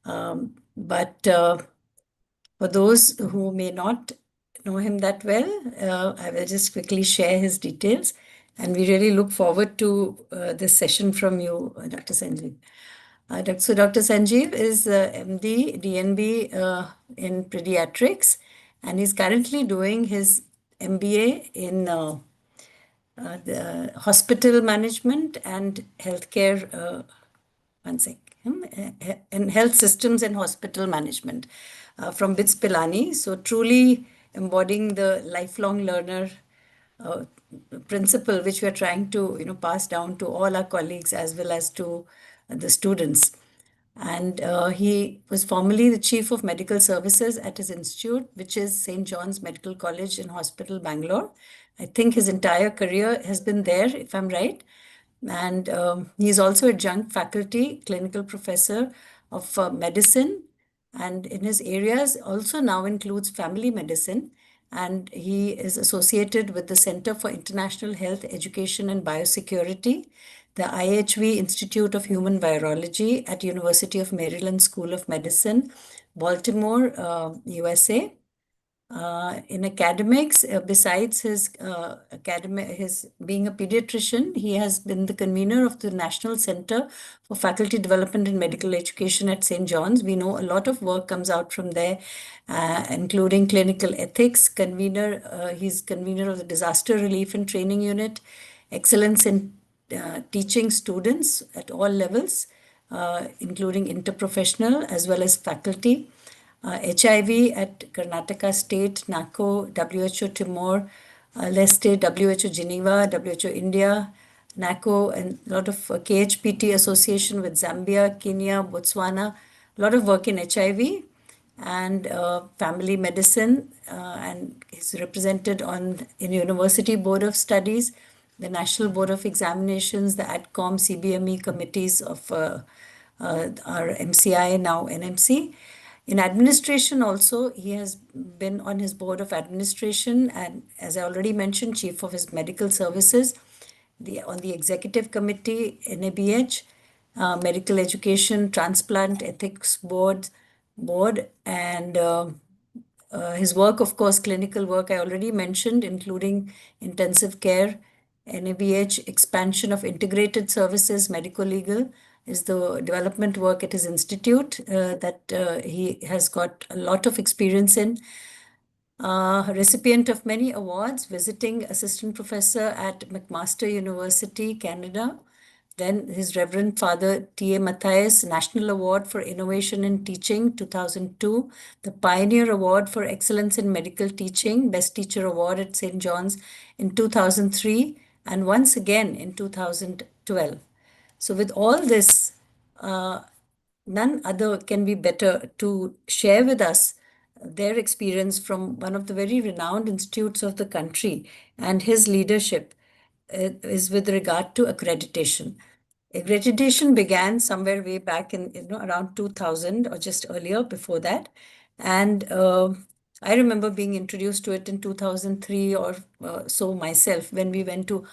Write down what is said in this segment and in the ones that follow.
But for those who may not know him that well, I will just quickly share his details. And we really look forward to this session from you, Dr. Sanjeev. So Dr. Sanjeev is MD, DNB in pediatrics, and he's currently doing his MBA in the hospital management and healthcare, in health systems and hospital management from BITS Pilani. So truly embodying the lifelong learner uh, principle, which we are trying to pass down to all our colleagues as well as to the students. And he was formerly the Chief of Medical Services at his institute, which is St. John's Medical College and Hospital, Bangalore. I think his entire career has been there, if I'm right. And he's also adjunct faculty, clinical professor of medicine. And in his areas also now includes family medicine. And he is associated with the Center for International Health, Education and Biosecurity, the IHV Institute of Human Virology at University of Maryland School of Medicine, Baltimore, USA. In academics, besides his his being a pediatrician, he has been the convener of the National Center for Faculty Development and Medical Education at St. John's. We know a lot of work comes out from there, including clinical ethics. He's convener of the Disaster Relief and Training Unit, excellence in teaching students at all levels, including interprofessional as well as faculty. HIV at Karnataka State, NACO, WHO Timor, Leste, WHO Geneva, WHO India, NACO, and a lot of KHPT association with Zambia, Kenya, Botswana, a lot of work in HIV and family medicine, and he's represented in University Board of Studies, the National Board of Examinations, the ADCOM, CBME committees of our MCI, now NMC. In administration also, he has been on his board of administration and, as I already mentioned, chief of his medical services, on the executive committee, NABH, medical education, transplant ethics board, and his work, of course, clinical work I already mentioned, including intensive care, NABH, expansion of integrated services, medical legal, is the development work at his institute that he has got a lot of experience in. Recipient of many awards, visiting assistant professor at McMaster University, Canada. Then his Reverend Father T.A. Matthias National Award for Innovation in Teaching, 2002. The Pioneer Award for Excellence in Medical Teaching, Best Teacher Award at St. John's in 2003, and once again in 2012. So with all this, none other can be better to share with us their experience from one of the very renowned institutes of the country, and his leadership is with regard to accreditation. Accreditation began somewhere way back in around 2000 or just earlier before that, and I remember being introduced to it in 2003 or so myself when we went to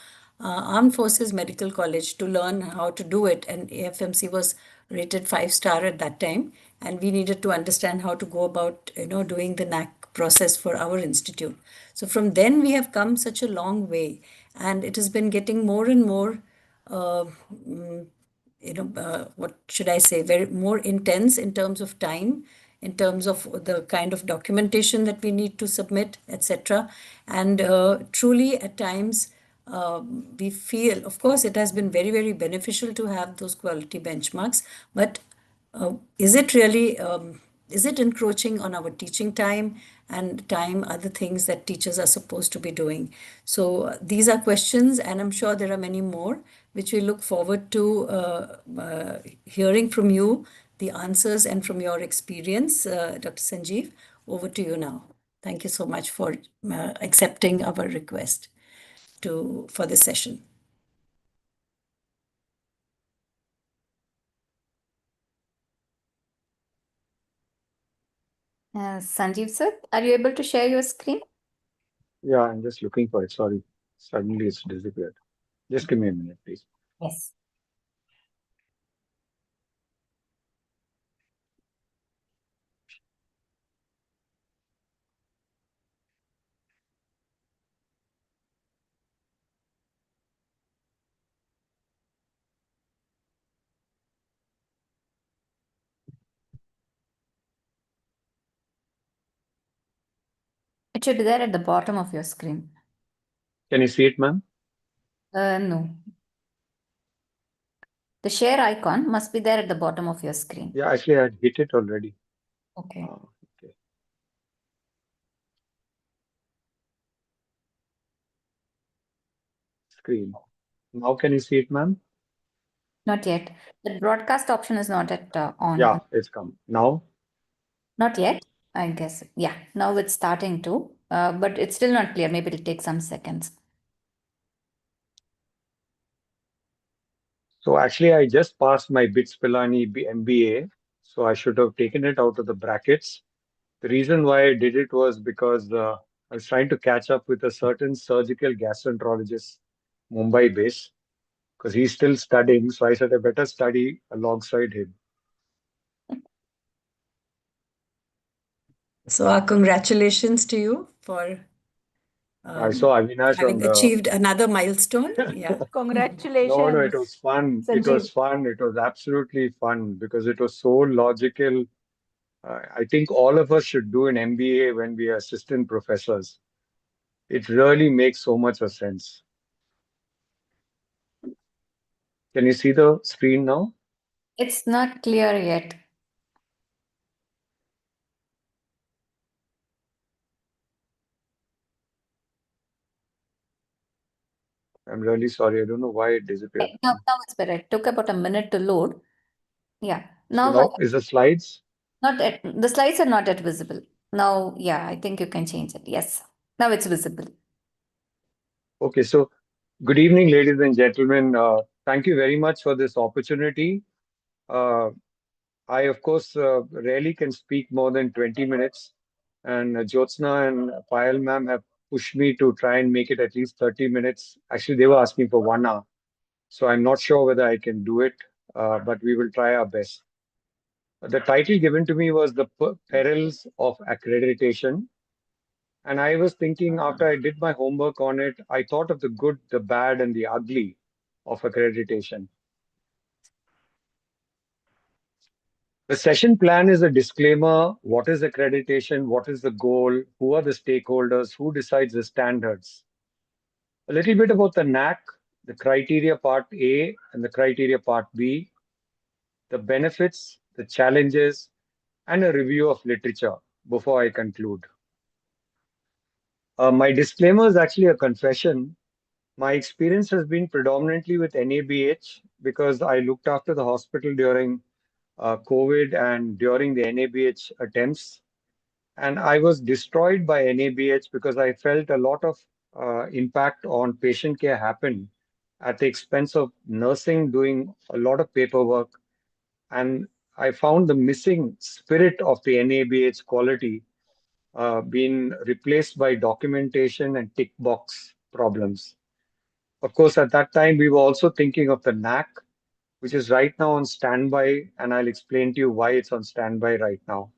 Armed Forces Medical College to learn how to do it, and AFMC was rated 5-star at that time, and we needed to understand how to go about doing the NAC process for our institute. So from then we have come such a long way, and it has been getting more and more what should I say, very more intense in terms of time, in terms of the kind of documentation that we need to submit, etc. And truly at times we feel, of course, it has been very, very beneficial to have those quality benchmarks, but is it really, is it encroaching on our teaching time and other things that teachers are supposed to be doing? So these are questions, and I'm sure there are many more, which we look forward to hearing from you, the answers, and from your experience. Dr. Sanjeev, over to you now. Thank you so much for accepting our request for this session. Sanjeev sir, are you able to share your screen? Yeah, I'm just looking for it. Sorry. Suddenly it's disappeared. Just give me a minute, please. Yes. It should be there at the bottom of your screen. Can you see it, ma'am? No. The share icon must be there at the bottom of your screen. Yeah, actually, I had hit it already. Okay. Okay. Screen. Now can you see it, ma'am? Not yet. The broadcast option is not at on. Yeah, it's come. Now? Not yet, I guess. Yeah, now it's starting to, but it's still not clear. Maybe it'll take some seconds. So actually, I just passed my BITS Pilani MBA, so I should have taken it out of the brackets. The reason why I did it was because I was trying to catch up with a certain surgical gastroenterologist, Mumbai based, because he's still studying. So I said I better study alongside him. So our congratulations to you for I saw Avinash on having the. achieved another milestone. Yeah. No, Congratulations. it was fun. It Sanjeev. was fun. It was absolutely fun because it was so logical. I think all of us should do an MBA when we are assistant professors. It really makes so much of sense. Can you see the screen now? It's not clear yet. I'm really sorry. I don't know why it disappeared. Now it's better. It took about a minute to load. Yeah. So Now, now is the slides? the slides are not yet visible. Now, yeah, I think you can change it. Yes. Now it's visible. Okay, so good evening, ladies and gentlemen. Thank you very much for this opportunity. Uh, I, of course, rarely can speak more than 20 minutes. And Jyotsna and Payal ma'am have pushed me to try and make it at least 30 minutes. Actually, they were asking for 1 hour. So I'm not sure whether I can do it, but we will try our best. The title given to me was The Perils of Accreditation. And I was thinking after I did my homework on it, I thought of the good, the bad, and the ugly of accreditation. The session plan is a disclaimer. What is accreditation? What is the goal? Who are the stakeholders? Who decides the standards? A little bit about the NAC, the criteria part A and the criteria part B, the benefits, the challenges, and a review of literature before I conclude. My disclaimer is actually a confession. My experience has been predominantly with NABH because I looked after the hospital during COVID and during the NABH attempts. And I was destroyed by NABH because I felt a lot of impact on patient care happened at the expense of nursing doing a lot of paperwork. And I found the missing spirit of the NABH quality being replaced by documentation and tick box problems. Of course, at that time, we were also thinking of the NAC, which is right now on standby, and I'll explain to you why it's on standby right now.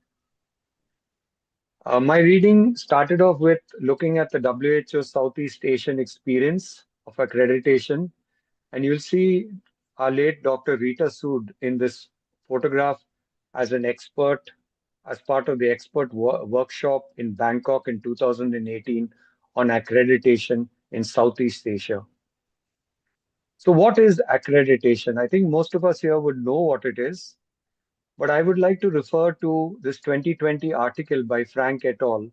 My reading started off with looking at the WHO Southeast Asian experience of accreditation, and you'll see our late Dr. Rita Sood in this photograph as an expert, as part of the expert workshop in Bangkok in 2018 on accreditation in Southeast Asia. So what is accreditation? I think most of us here would know what it is, but I would like to refer to this 2020 article by Frank et al.,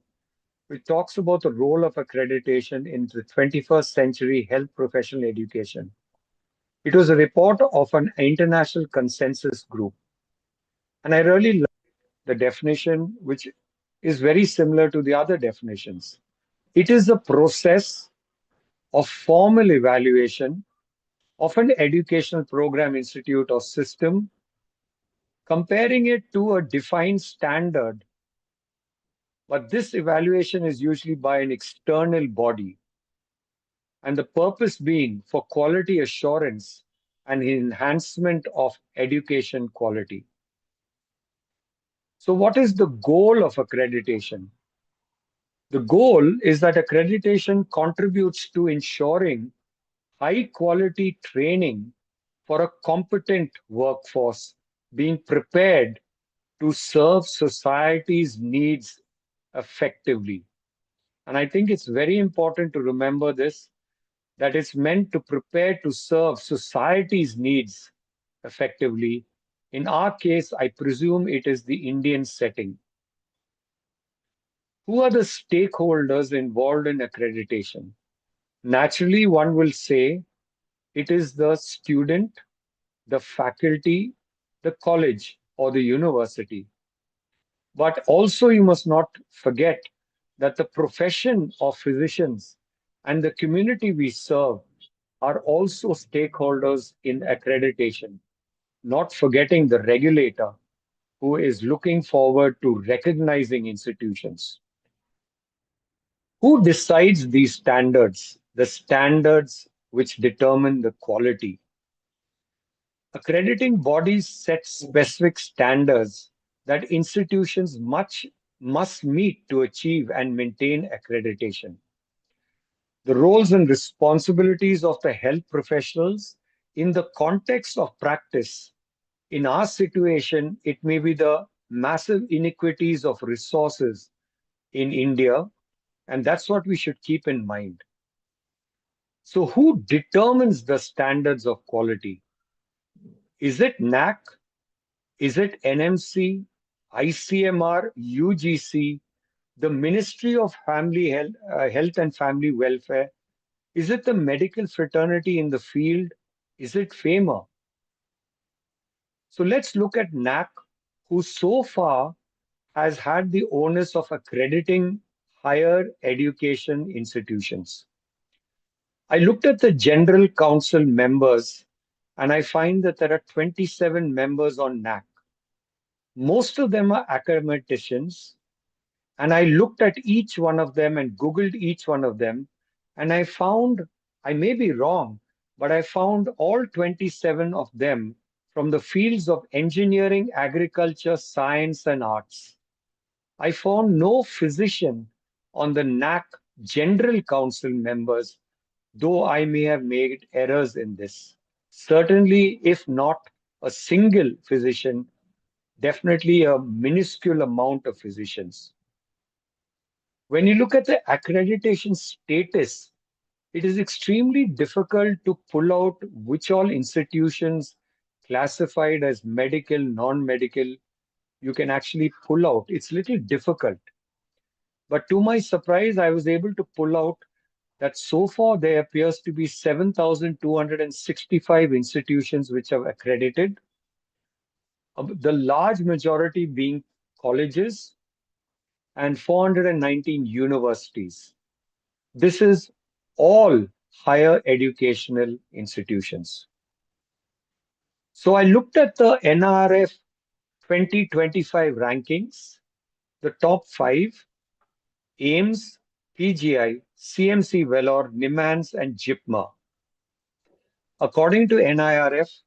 which talks about the role of accreditation in the 21st century health professional education. It was a report of an international consensus group. And I really like the definition, which is very similar to the other definitions. It is a process of formal evaluation of an educational program, institute, or system, comparing it to a defined standard. But this evaluation is usually by an external body, and the purpose being for quality assurance and enhancement of education quality. So, what is the goal of accreditation? The goal is that accreditation contributes to ensuring high quality training for a competent workforce being prepared to serve society's needs effectively. And I think it's very important to remember this, that it's meant to prepare to serve society's needs effectively. In our case, I presume it is the Indian setting. Who are the stakeholders involved in accreditation? Naturally, one will say it is the student, the faculty, the college, or the university. But also, you must not forget that the profession of physicians and the community we serve are also stakeholders in accreditation, not forgetting the regulator who is looking forward to recognizing institutions. Who decides these standards, the standards which determine the quality? Accrediting bodies set specific standards that institutions must meet to achieve and maintain accreditation. The roles and responsibilities of the health professionals in the context of practice. In our situation, it may be the massive inequities of resources in India, and that's what we should keep in mind. So, who determines the standards of quality? Is it NAC? Is it NMC, ICMR, UGC, the Ministry of Health and Family Welfare? Is it the medical fraternity in the field? Is it FEMA? So let's look at NAC, who so far has had the onus of accrediting higher education institutions. I looked at the General Council members and I find that there are 27 members on NAC. Most of them are academicians, and I looked at each one of them and Googled each one of them, and I found, I may be wrong, but I found all 27 of them from the fields of engineering, agriculture, science, and arts. I found no physician on the NAC General Council members, though I may have made errors in this. Certainly, if not a single physician, definitely a minuscule amount of physicians. When you look at the accreditation status, it is extremely difficult to pull out which all institutions classified as medical, non-medical, you can actually pull out. It's a little difficult. But to my surprise, I was able to pull out that so far there appears to be 7,265 institutions which have accredited, the large majority being colleges and 419 universities. This is all higher educational institutions. So I looked at the NRF 2025 rankings, the top five: AIMS, PGI, CMC Vellore, NIMANS, and JIPMA. According to NIRF,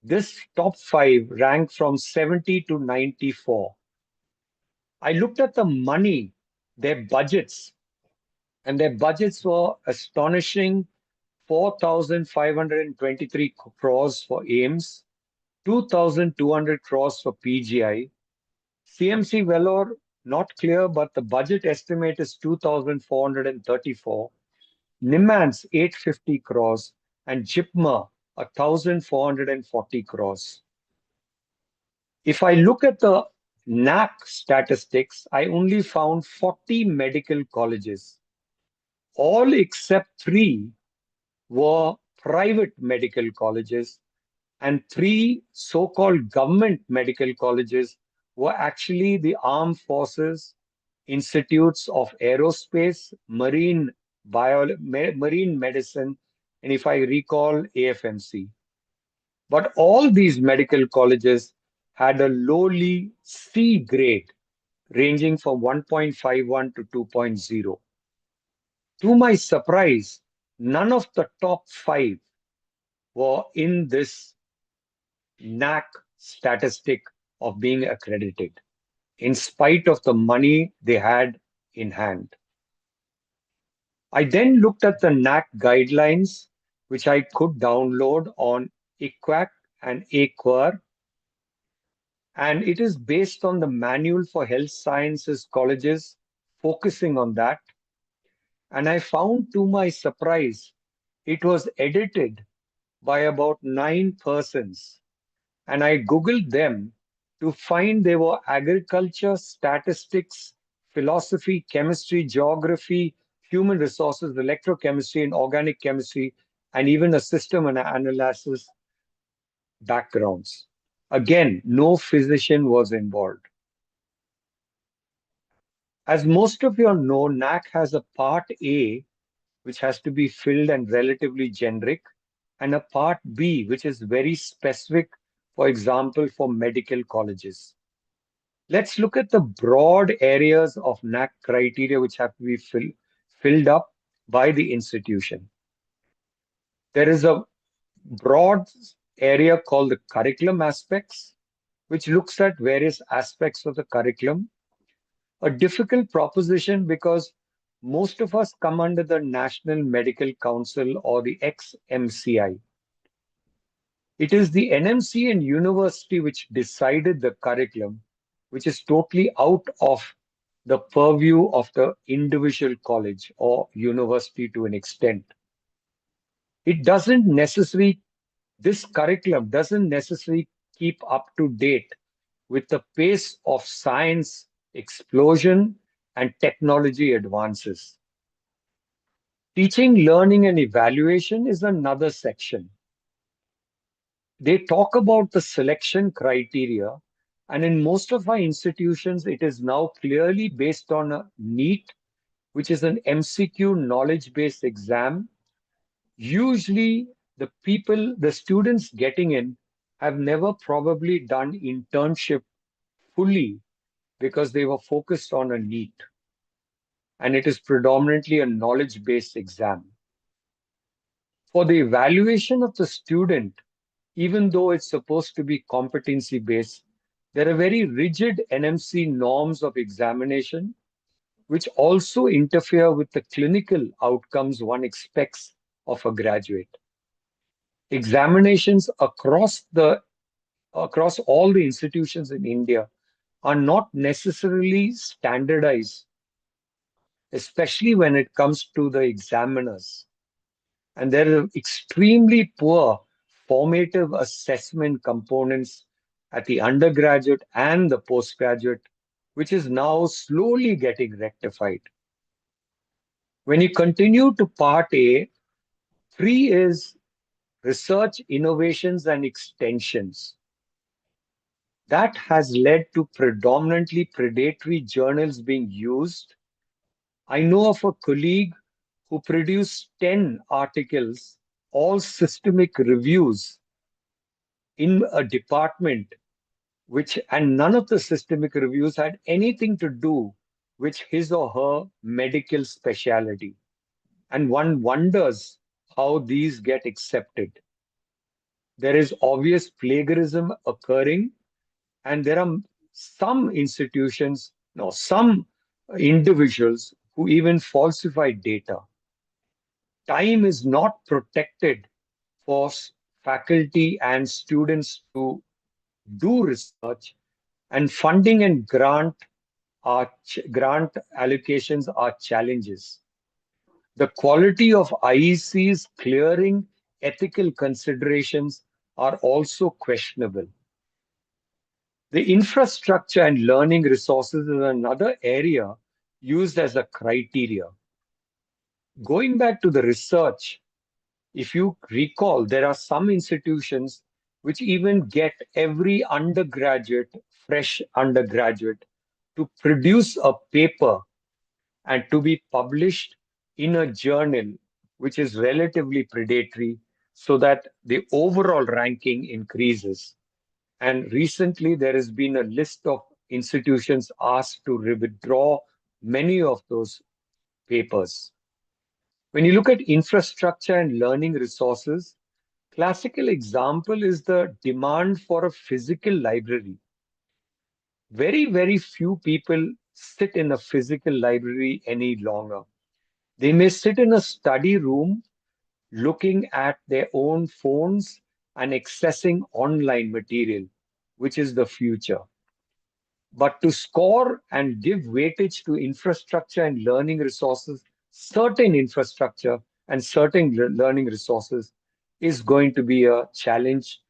this top five rank from 70 to 94. I looked at the money, their budgets, and their budgets were astonishing: 4,523 crores for AIMS, 2,200 crores for PGI. CMC Vellore, not clear, but the budget estimate is 2,434. NIMANS, 850 crores, and JIPMA, 1,440 crores. If I look at the NAC statistics, I only found 40 medical colleges. All except three were private medical colleges, and three so-called government medical colleges were actually the armed forces, institutes of aerospace, marine medicine, and if I recall, AFMC. But all these medical colleges had a lowly C grade ranging from 1.51 to 2.0. To my surprise, none of the top five were in this NAC statistic of being accredited, in spite of the money they had in hand. I then looked at the NAC guidelines, which I could download on ICWAC and AQUAR, and it is based on the Manual for Health Sciences Colleges, focusing on that. And I found to my surprise, it was edited by about 9 persons. And I Googled them to find they were agriculture, statistics, philosophy, chemistry, geography, human resources, electrochemistry, and organic chemistry, and even a system and analysis backgrounds. Again, no physician was involved. As most of you all know, NAC has a part A, which has to be filled and relatively generic, and a part B, which is very specific, for example, for medical colleges. Let's look at the broad areas of NAC criteria which have to be filled up by the institution. There is a broad area called the curriculum aspects, which looks at various aspects of the curriculum. A difficult proposition because most of us come under the National Medical Council or the ex-MCI. It is the NMC and university which decided the curriculum, which is totally out of the purview of the individual college or university to an extent. It doesn't necessarily, this curriculum doesn't necessarily keep up to date with the pace of science explosion and technology advances. Teaching, learning, and evaluation is another section. They talk about the selection criteria, and in most of our institutions, it is now clearly based on a NEET, which is an MCQ knowledge-based exam. Usually, the students getting in have never probably done internship fully because they were focused on a NEET, and it is predominantly a knowledge-based exam. For the evaluation of the student, even though it's supposed to be competency-based, there are very rigid NMC norms of examination, which also interfere with the clinical outcomes one expects of a graduate. Examinations across all the institutions in India are not necessarily standardized, especially when it comes to the examiners. And there are extremely poor formative assessment components at the undergraduate and the postgraduate, which is now slowly getting rectified. When you continue to part A, 3 is research, innovations, and extensions. That has led to predominantly predatory journals being used. I know of a colleague who produced 10 articles, all systemic reviews in a department and none of the systemic reviews had anything to do with his or her medical specialty. And one wonders how these get accepted. There is obvious plagiarism occurring, and there are some institutions, no, some individuals who even falsify data. Time is not protected for faculty and students to do research, and funding and grant allocations are challenges. The quality of IEC's clearing ethical considerations are also questionable. The infrastructure and learning resources is another area used as a criteria. Going back to the research, if you recall, there are some institutions which even get every undergraduate, fresh undergraduate, to produce a paper and to be published in a journal which is relatively predatory so that the overall ranking increases. And recently, there has been a list of institutions asked to withdraw many of those papers. When you look at infrastructure and learning resources, classical example is the demand for a physical library. Very, very few people sit in a physical library any longer. They may sit in a study room looking at their own phones and accessing online material, which is the future. But to score and give weightage to infrastructure and learning resources certain infrastructure and certain learning resources is going to be a challenge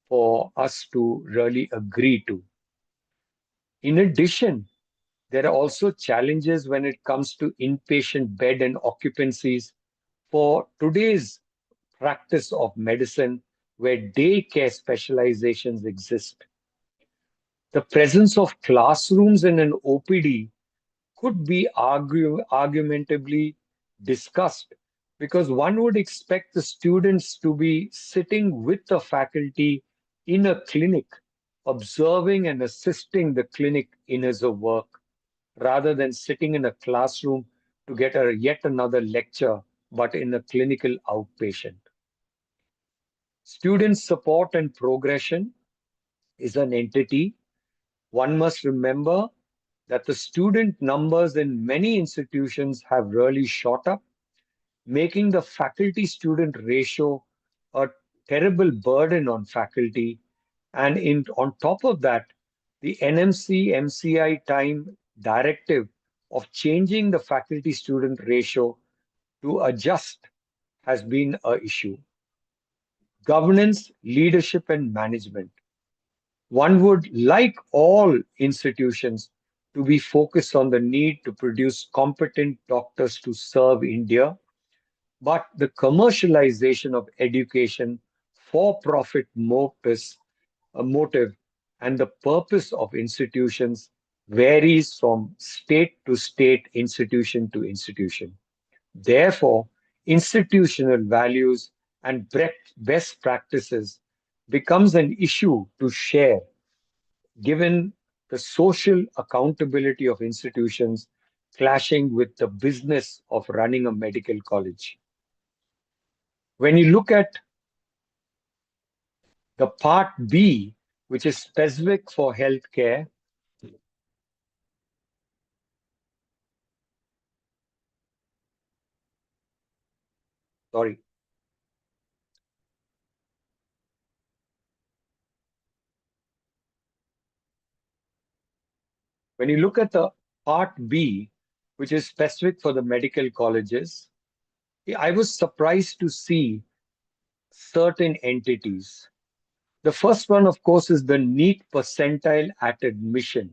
for us to really agree to. In addition, there are also challenges when it comes to inpatient bed and occupancies for today's practice of medicine where daycare specializations exist. The presence of classrooms in an OPD could be argumentably discussed because one would expect the students to be sitting with the faculty in a clinic, observing and assisting the clinic in his work, rather than sitting in a classroom to get a yet another lecture, but in a clinical outpatient. Student support and progression is an entity. One must remember that the student numbers in many institutions have really shot up, making the faculty student ratio a terrible burden on faculty. And on top of that, the NMC MCI time directive of changing the faculty student ratio to adjust has been an issue. Governance, leadership, and management. One would like all institutions to be focused on the need to produce competent doctors to serve India, but the commercialization of education for profit motive and the purpose of institutions varies from state to state, institution to institution. Therefore, institutional values and best practices becomes an issue to share given the social accountability of institutions clashing with the business of running a medical college. When you look at the part B, which is specific for healthcare, sorry, when you look at the part B, which is specific for the medical colleges, I was surprised to see certain entities. The first one, of course, is the NEET percentile at admission,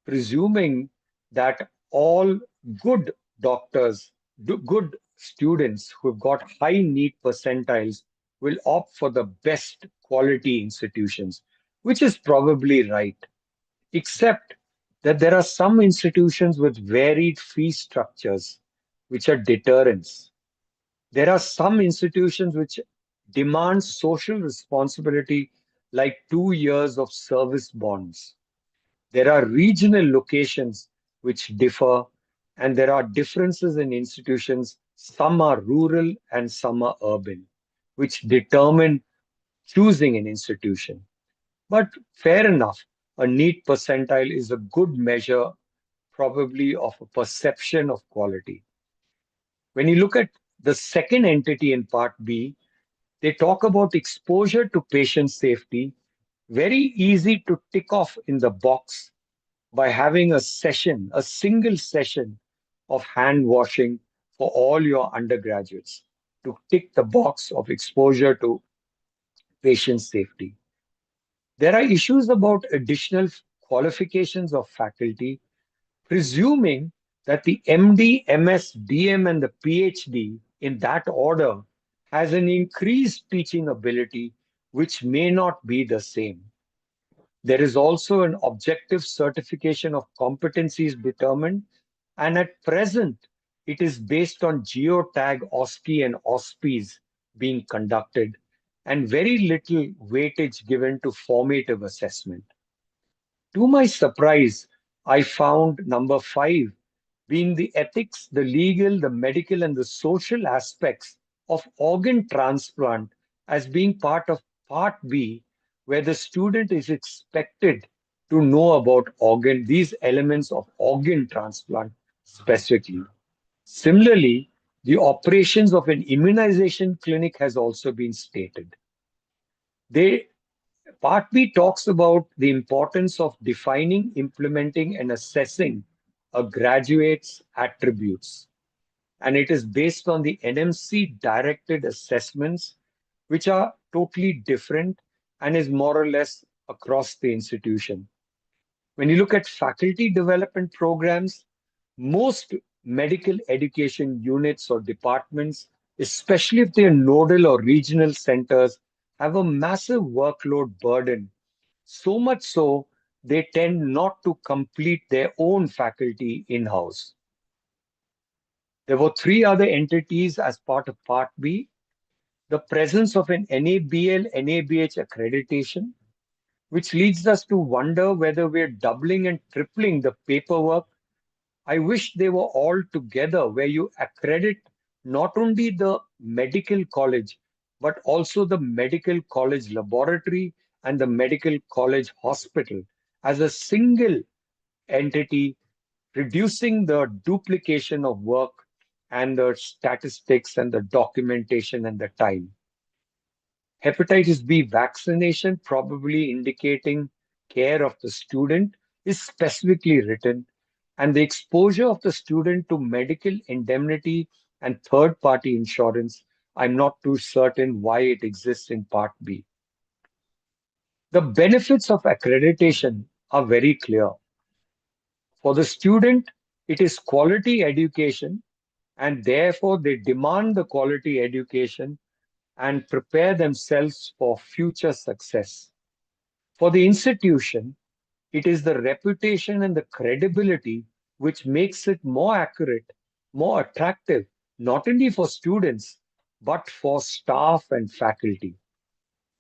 presuming that all good doctors, good students who've got high NEET percentiles will opt for the best quality institutions, which is probably right, except that there are some institutions with varied fee structures, which are deterrents. There are some institutions which demand social responsibility, like 2 years of service bonds. There are regional locations which differ, and there are differences in institutions. Some are rural and some are urban, which determine choosing an institution. But fair enough, a NEET percentile is a good measure, probably, of a perception of quality. When you look at the second entity in part B, they talk about exposure to patient safety, very easy to tick off in the box by having a session, a single session of hand washing for all your undergraduates to tick the box of exposure to patient safety. There are issues about additional qualifications of faculty, presuming that the MD, MS, DM, and the PhD in that order has an increased teaching ability, which may not be the same. There is also an objective certification of competencies determined, and at present, it is based on geotag OSCE and OSPEs being conducted, and very little weightage given to formative assessment. To my surprise, I found number 5 being the ethics, the legal, the medical, and the social aspects of organ transplant as being part of part B, where the student is expected to know about these elements of organ transplant specifically. Similarly, the operations of an immunization clinic has also been stated. They Part B talks about the importance of defining, implementing, and assessing a graduate's attributes. and it is based on the NMC directed assessments, which are totally different and is more or less across the institution. When you look at faculty development programs, most medical education units or departments, especially if they are nodal or regional centers, have a massive workload burden. So much so, they tend not to complete their own faculty in-house. There were three other entities as part of Part B. The presence of an NABL, NABH accreditation, which leads us to wonder whether we're doubling and tripling the paperwork. I wish they were all together, where you accredit not only the medical college, but also the medical college laboratory and the medical college hospital as a single entity, reducing the duplication of work and the statistics and the documentation and the time. Hepatitis B vaccination, probably indicating care of the student, is specifically written, and the exposure of the student to medical indemnity and third-party insurance, I'm not too certain why it exists in Part B. The benefits of accreditation are very clear. For the student, it is quality education, and therefore they demand the quality education and prepare themselves for future success. For the institution, it is the reputation and the credibility which makes it more accurate, more attractive, not only for students, but for staff and faculty.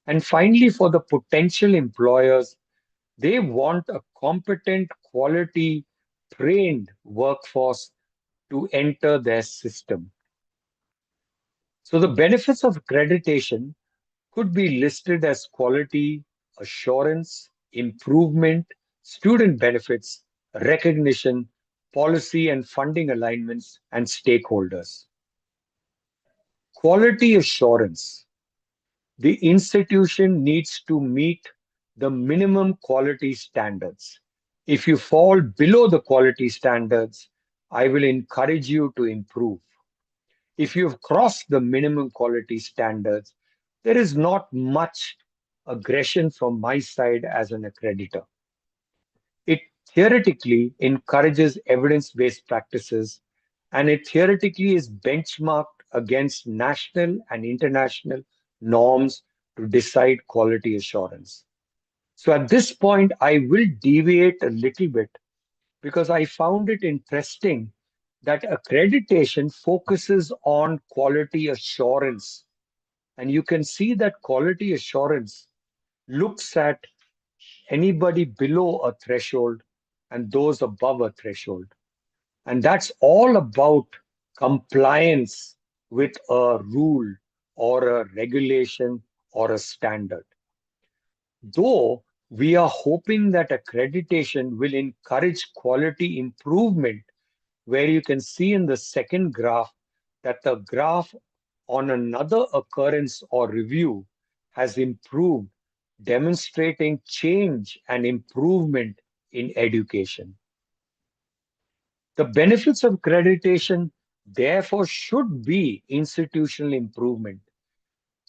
And finally, for the potential employers, they want a competent, quality, trained workforce to enter their system. So the benefits of accreditation could be listed as quality, assurance, improvement, student benefits, recognition, policy and funding alignments, and stakeholders. Quality assurance. The institution needs to meet the minimum quality standards. If you fall below the quality standards, I will encourage you to improve. If you've crossed the minimum quality standards, there is not much aggression from my side as an accreditor. It theoretically encourages evidence-based practices, and it theoretically is benchmarked against national and international norms to decide quality assurance. So at this point, I will deviate a little bit because I found it interesting that accreditation focuses on quality assurance. And you can see that quality assurance looks at anybody below a threshold and those above a threshold. And that's all about compliance with a rule or a regulation or a standard. Though we are hoping that accreditation will encourage quality improvement, where you can see in the second graph that the graph on another occurrence or review has improved, demonstrating change and improvement in education. The benefits of accreditation, therefore, should be institutional improvement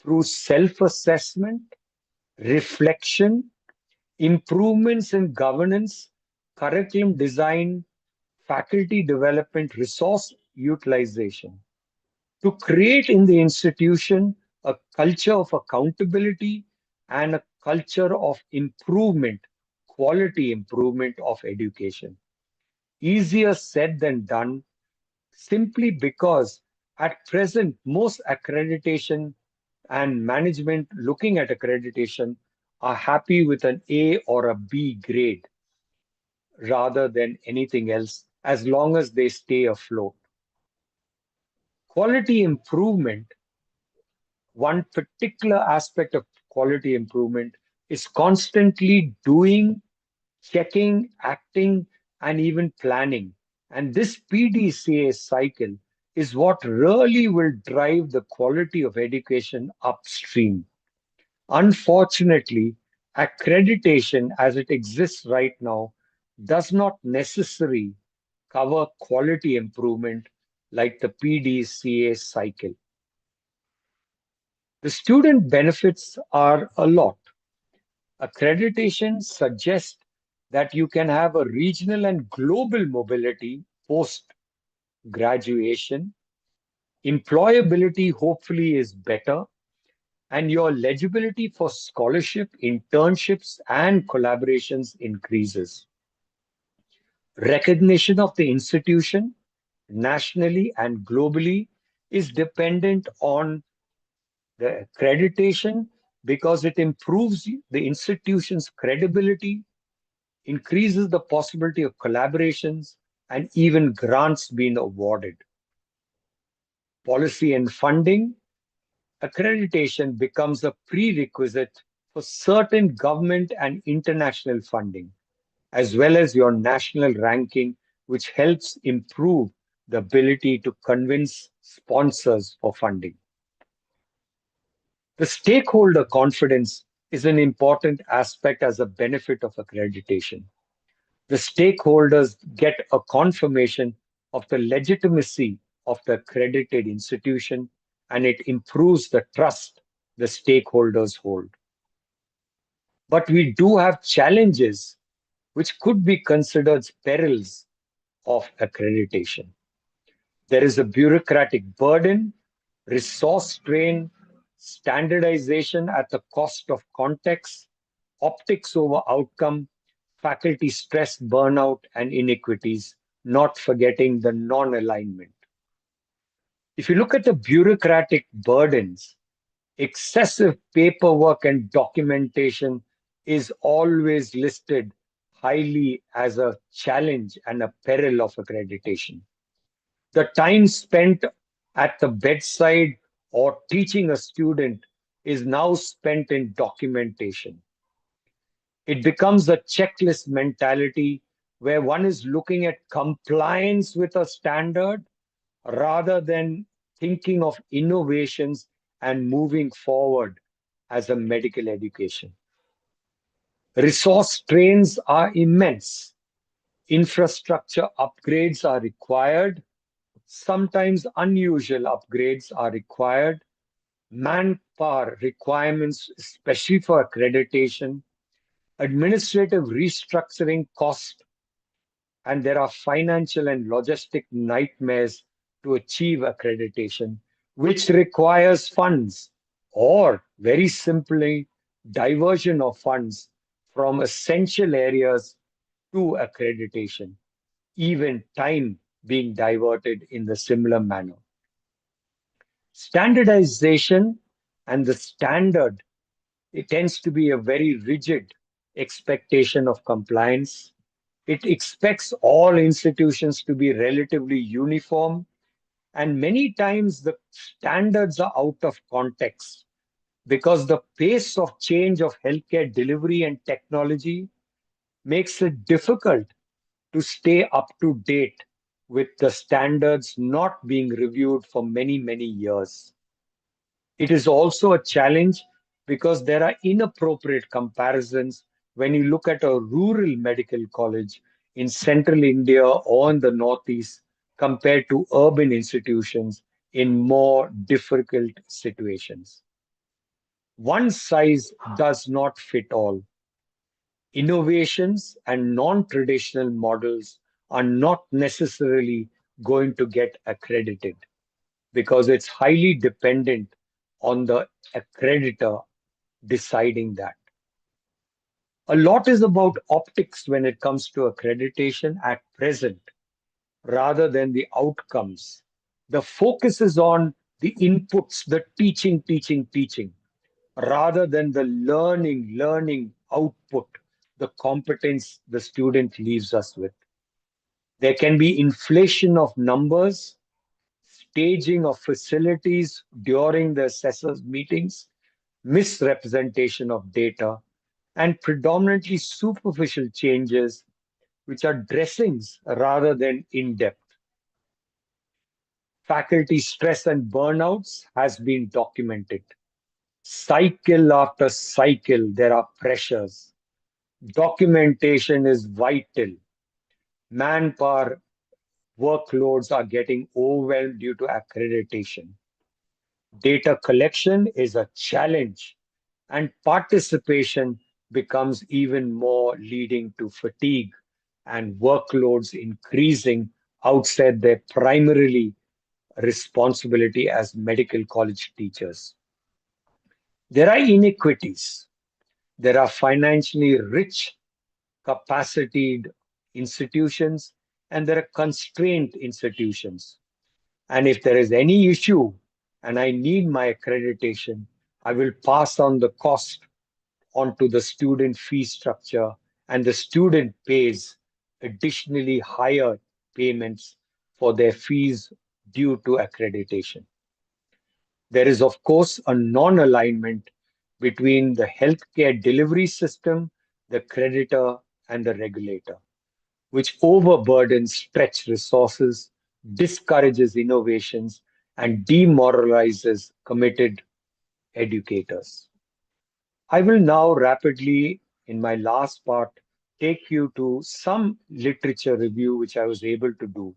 through self-assessment, reflection, improvements in governance, curriculum design, faculty development, resource utilization, to create in the institution a culture of accountability and a culture of improvement, quality improvement of education. Easier said than done, simply because at present, most accreditation and management looking at accreditation are happy with an A or a B grade rather than anything else, as long as they stay afloat. Quality improvement, one particular aspect of quality improvement, is constantly doing, checking, acting, and even planning. And this PDCA cycle is what really will drive the quality of education upstream. Unfortunately, accreditation as it exists right now does not necessarily cover quality improvement like the PDCA cycle. The student benefits are a lot. Accreditation suggests that you can have a regional and global mobility post graduation. Employability hopefully is better, and your eligibility for scholarship, internships, and collaborations increases. Recognition of the institution nationally and globally is dependent on the accreditation because it improves the institution's credibility, increases the possibility of collaborations, and even grants being awarded. Policy and funding, accreditation becomes a prerequisite for certain government and international funding, as well as your national ranking, which helps improve the ability to convince sponsors for funding. The stakeholder confidence is an important aspect as a benefit of accreditation. The stakeholders get a confirmation of the legitimacy of the accredited institution, and it improves the trust the stakeholders hold. But we do have challenges which could be considered perils of accreditation. There is a bureaucratic burden, resource strain, standardization at the cost of context, optics over outcome, faculty stress, burnout, and inequities, not forgetting the non-alignment. If you look at the bureaucratic burdens, excessive paperwork and documentation is always listed highly as a challenge and a peril of accreditation. The time spent at the bedside or teaching a student is now spent in documentation. It becomes a checklist mentality where one is looking at compliance with a standard rather than thinking of innovations and moving forward as a medical education. Resource strains are immense. Infrastructure upgrades are required. Sometimes unusual upgrades are required. Manpower requirements, especially for accreditation, administrative restructuring cost, and there are financial and logistic nightmares to achieve accreditation, which requires funds or, very simply, diversion of funds from essential areas to accreditation, even time being diverted in the similar manner. Standardization and the standard, it tends to be a very rigid expectation of compliance. It expects all institutions to be relatively uniform, and many times the standards are out of context because the pace of change of healthcare delivery and technology makes it difficult to stay up to date with the standards not being reviewed for many, many years. It is also a challenge because there are inappropriate comparisons when you look at a rural medical college in central India or in the Northeast compared to urban institutions in more difficult situations. One size does not fit all. Innovations and non-traditional models are not necessarily going to get accredited because it's highly dependent on the accreditor deciding that. A lot is about optics when it comes to accreditation at present, rather than the outcomes. The focus is on the inputs, the teaching, rather than the learning output, the competence the student leaves us with. There can be inflation of numbers, staging of facilities during the assessors' meetings, misrepresentation of data, and predominantly superficial changes, which are dressings rather than in-depth. Faculty stress and burnouts has been documented. Cycle after cycle, there are pressures. Documentation is vital. Manpower workloads are getting overwhelmed due to accreditation. Data collection is a challenge, and participation becomes even more, leading to fatigue and workloads increasing outside their primarily responsibility as medical college teachers. There are inequities. There are financially rich, capacitated institutions, and there are constrained institutions. And if there is any issue and I need my accreditation, I will pass on the cost onto the student fee structure, and the student pays additionally higher payments for their fees due to accreditation. There is, of course, a non alignment between the healthcare delivery system, the creditor, and the regulator, which overburdens stretched resources, discourages innovations, and demoralizes committed educators. I will now rapidly, in my last part, take you to some literature review which I was able to do.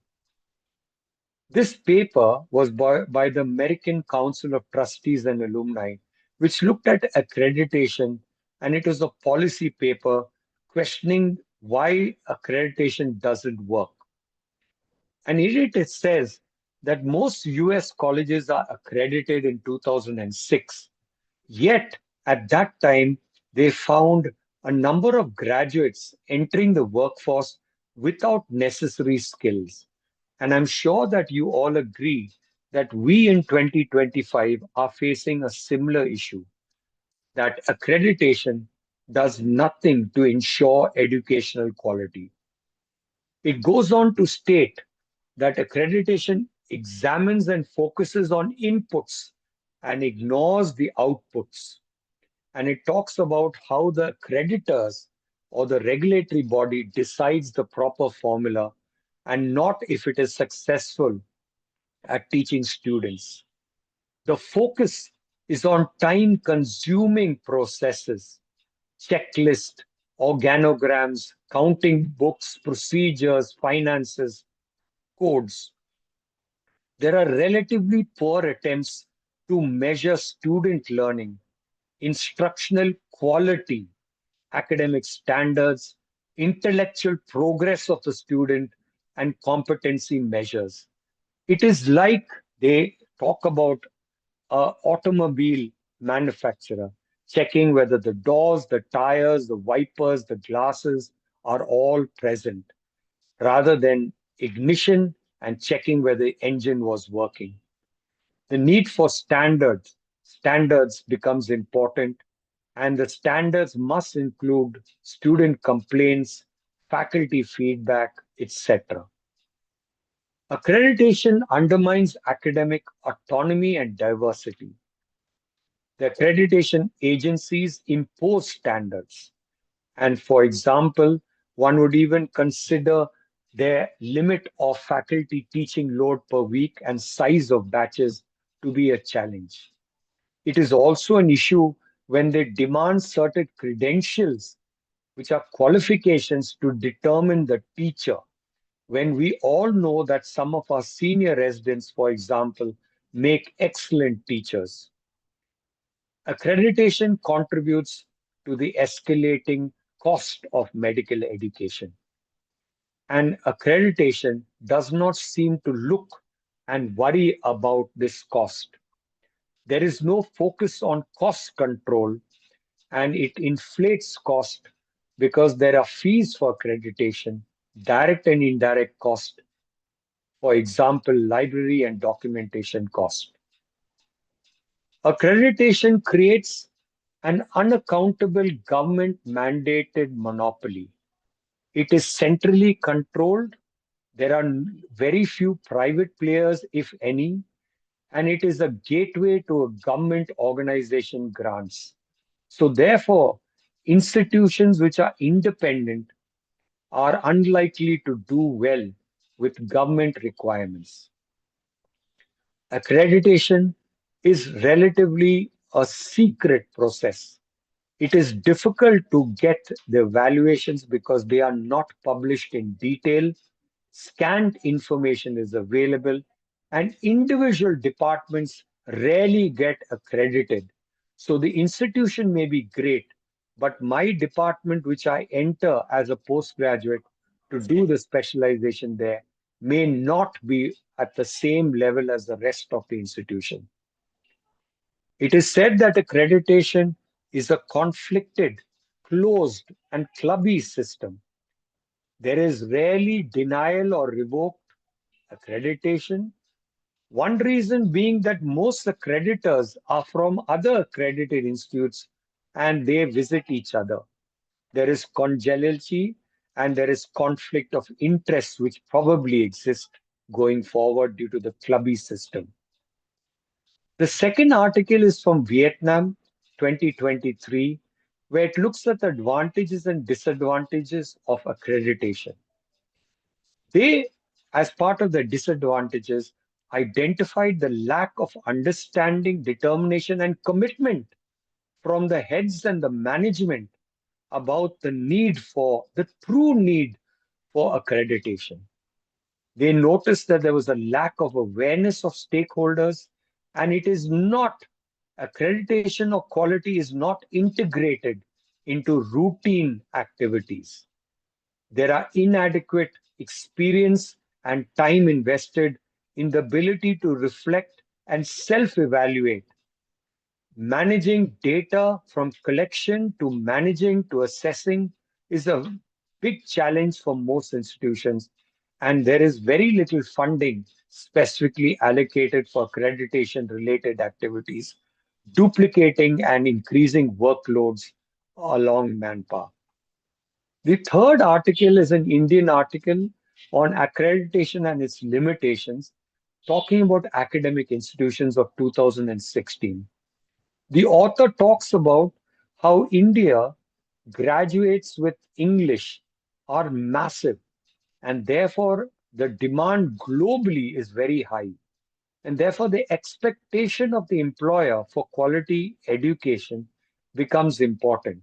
This paper was by the American Council of Trustees and Alumni, which looked at accreditation, and it was a policy paper questioning why accreditation doesn't work. And in it says that most US colleges are accredited in 2006. Yet, at that time, they found a number of graduates entering the workforce without necessary skills. And I'm sure that you all agree that we in 2025 are facing a similar issue, that accreditation does nothing to ensure educational quality. It goes on to state that accreditation examines and focuses on inputs and ignores the outputs. And it talks about how the creditors or the regulatory body decides the proper formula and not if it is successful at teaching students. The focus is on time consuming processes, checklist, organograms, counting books, procedures, finances, codes. There are relatively poor attempts to measure student learning, instructional quality, academic standards, intellectual progress of the student, and competency measures. It is like they talk about an automobile manufacturer checking whether the doors, the tires, the wipers, the glasses are all present, rather than ignition and checking whether the engine was working. The need for standards becomes important, and the standards must include student complaints, faculty feedback, etc. Accreditation undermines academic autonomy and diversity. The accreditation agencies impose standards. And for example, one would even consider their limit of faculty teaching load per week and size of batches to be a challenge. It is also an issue when they demand certain credentials, which are qualifications to determine the teacher, when we all know that some of our senior residents, for example, make excellent teachers. Accreditation contributes to the escalating cost of medical education. And accreditation does not seem to look and worry about this cost. There is no focus on cost control, and it inflates cost because there are fees for accreditation, direct and indirect cost, for example, library and documentation cost. Accreditation creates an unaccountable government mandated monopoly. It is centrally controlled. There are very few private players, if any, and it is a gateway to a government organization grants. So therefore, institutions which are independent are unlikely to do well with government requirements. Accreditation is relatively a secret process. It is difficult to get the evaluations because they are not published in detail. scant information is available, and individual departments rarely get accredited. So the institution may be great, but my department, which I enter as a postgraduate to do the specialization there, may not be at the same level as the rest of the institution. It is said that accreditation is a conflicted, closed, and clubby system. There is rarely denial or revoked accreditation. One reason being that most accreditors are from other accredited institutes and they visit each other. There is congeality and there is conflict of interest, which probably exists going forward due to the clubby system. The second article is from Vietnam 2023, where it looks at the advantages and disadvantages of accreditation. They, as part of the disadvantages, identified the lack of understanding, determination, and commitment from the heads and the management about the true need for accreditation. They noticed that there was a lack of awareness of stakeholders, and it is not accreditation or quality is not integrated into routine activities. There are inadequate experience and time invested in the ability to reflect and self-evaluate. Managing data from collection to managing to assessing is a big challenge for most institutions, and there is very little funding specifically allocated for accreditation related activities, duplicating and increasing workloads along manpower. The third article is an Indian article on accreditation and its limitations, talking about academic institutions of 2016. The author talks about how India graduates with English are massive, and therefore the demand globally is very high. And therefore, the expectation of the employer for quality education becomes important.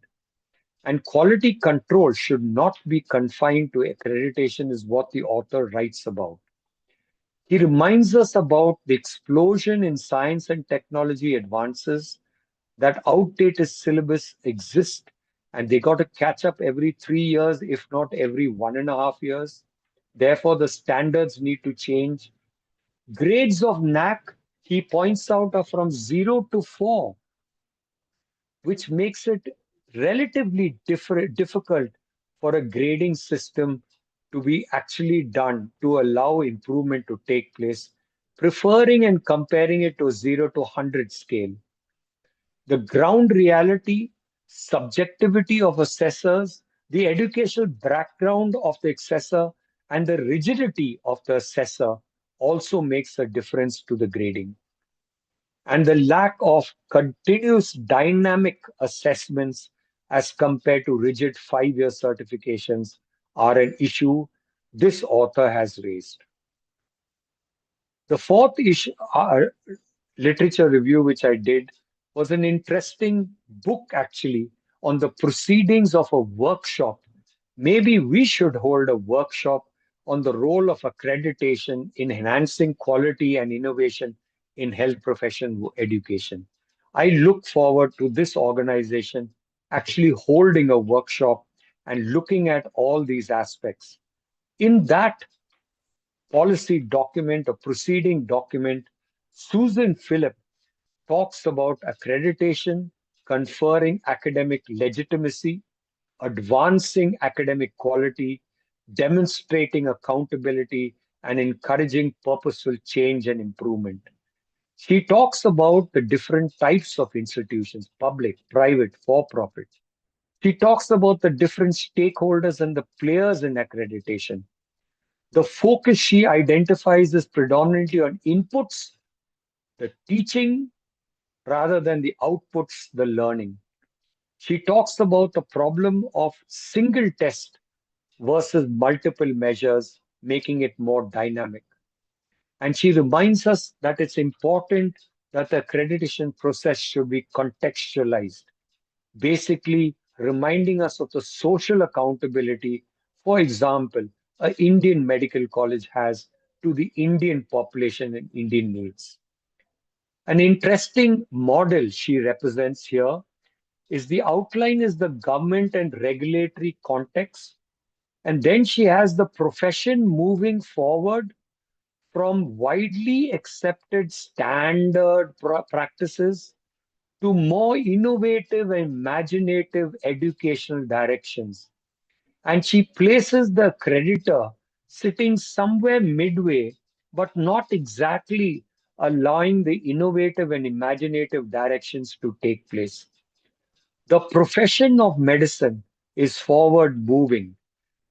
And quality control should not be confined to accreditation, is what the author writes about. He reminds us about the explosion in science and technology advances, that outdated syllabus exists and they got to catch up every 3 years, if not every 1.5 years. Therefore, the standards need to change. Grades of NAC, he points out, are from 0 to 4, which makes it relatively difficult for a grading system to be actually done to allow improvement to take place, preferring and comparing it to a 0 to 100 scale. The ground reality, subjectivity of assessors, the educational background of the assessor, and the rigidity of the assessor also makes a difference to the grading. And the lack of continuous dynamic assessments as compared to rigid 5-year certifications are an issue this author has raised. The fourth issue, literature review which I did, was an interesting book actually on the proceedings of a workshop. Maybe we should hold a workshop on the role of accreditation in enhancing quality and innovation in health profession education. I look forward to this organization actually holding a workshop and looking at all these aspects. In that policy document, a proceeding document, Susan Phillip talks about accreditation, conferring academic legitimacy, advancing academic quality, demonstrating accountability, and encouraging purposeful change and improvement. She talks about the different types of institutions, public, private, for profit. She talks about the different stakeholders and the players in accreditation. The focus she identifies is predominantly on inputs, the teaching, rather than the outputs, the learning. She talks about the problem of single test versus multiple measures, making it more dynamic. And she reminds us that it's important that the accreditation process should be contextualized, basically reminding us of the social accountability. For example, an Indian medical college has to the Indian population and Indian needs. An interesting model she represents here is the outline is the government and regulatory context. And then she has the profession moving forward from widely accepted standard practices to more innovative and imaginative educational directions. And she places the creditor sitting somewhere midway, but not exactly allowing the innovative and imaginative directions to take place. The profession of medicine is forward moving,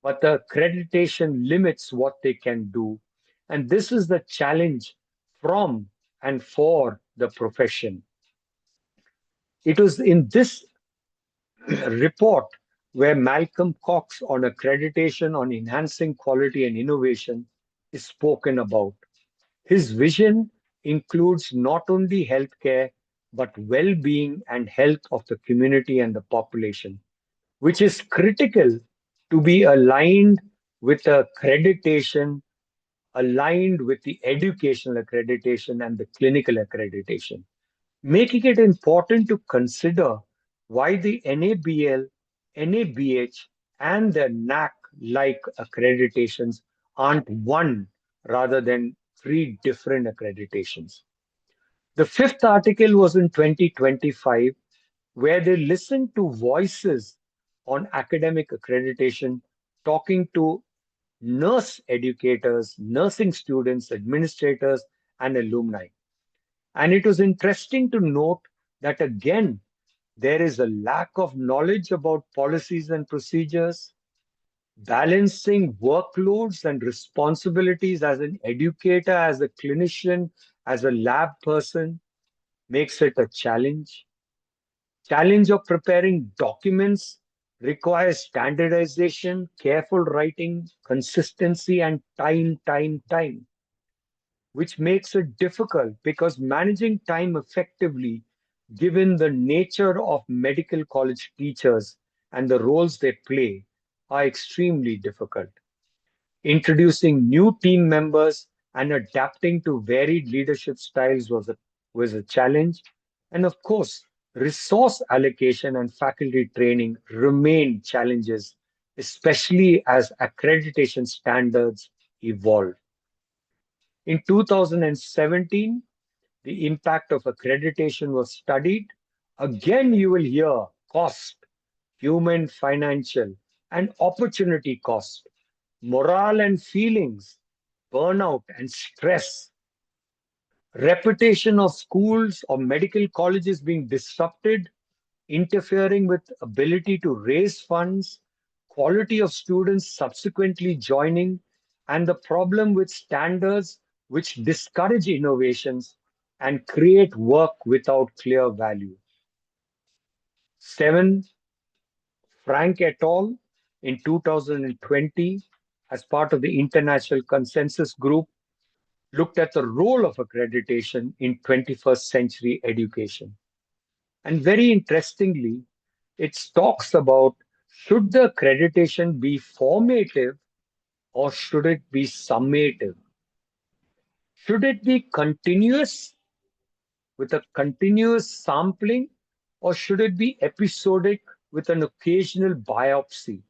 but the accreditation limits what they can do. And this is the challenge from and for the profession. It was in this report where Malcolm Cox on accreditation on enhancing quality and innovation is spoken about. His vision includes not only healthcare, but well being and health of the community and the population, which is critical to be aligned with accreditation, aligned with the educational accreditation and the clinical accreditation, making it important to consider why the NABL, NABH, and the NAC-like accreditations aren't one rather than three different accreditations. The fifth article was in 2025, where they listened to voices on academic accreditation, talking to nurse educators, nursing students, administrators, and alumni. And it was interesting to note that again, there is a lack of knowledge about policies and procedures. Balancing workloads and responsibilities as an educator, as a clinician, as a lab person makes it a challenge. Challenge of preparing documents requires standardization, careful writing, consistency, and time, which makes it difficult because managing time effectively, given the nature of medical college teachers and the roles they play, are extremely difficult. Introducing new team members and adapting to varied leadership styles was a challenge. And of course, resource allocation and faculty training remain challenges, especially as accreditation standards evolve. In 2017, the impact of accreditation was studied. Again, you will hear cost, human, financial, and opportunity cost, morale and feelings, burnout and stress, reputation of schools or medical colleges being disrupted, interfering with ability to raise funds, quality of students subsequently joining, and the problem with standards which discourage innovations and create work without clear value. 7. Frank et al. In 2020, as part of the International Consensus Group, looked at the role of accreditation in 21st century education. And very interestingly, it talks about should the accreditation be formative or should it be summative? Should it be continuous with a continuous sampling or should it be episodic with an occasional biopsy?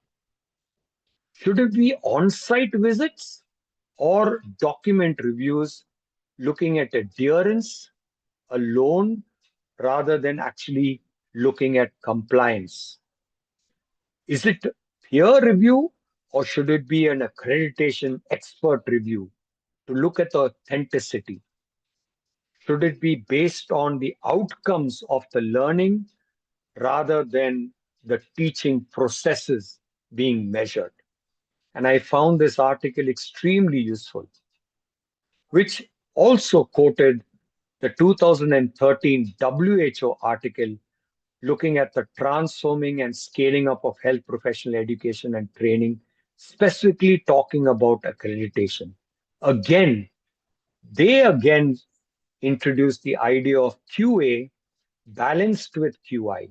Should it be on site visits or document reviews looking at adherence alone rather than actually looking at compliance? Is it peer review or should it be an accreditation expert review to look at the authenticity? Should it be based on the outcomes of the learning rather than the teaching processes being measured? And I found this article extremely useful, which also quoted the 2013 WHO article looking at the transforming and scaling up of health professional education and training, specifically talking about accreditation. Again, they again introduced the idea of QA balanced with QI.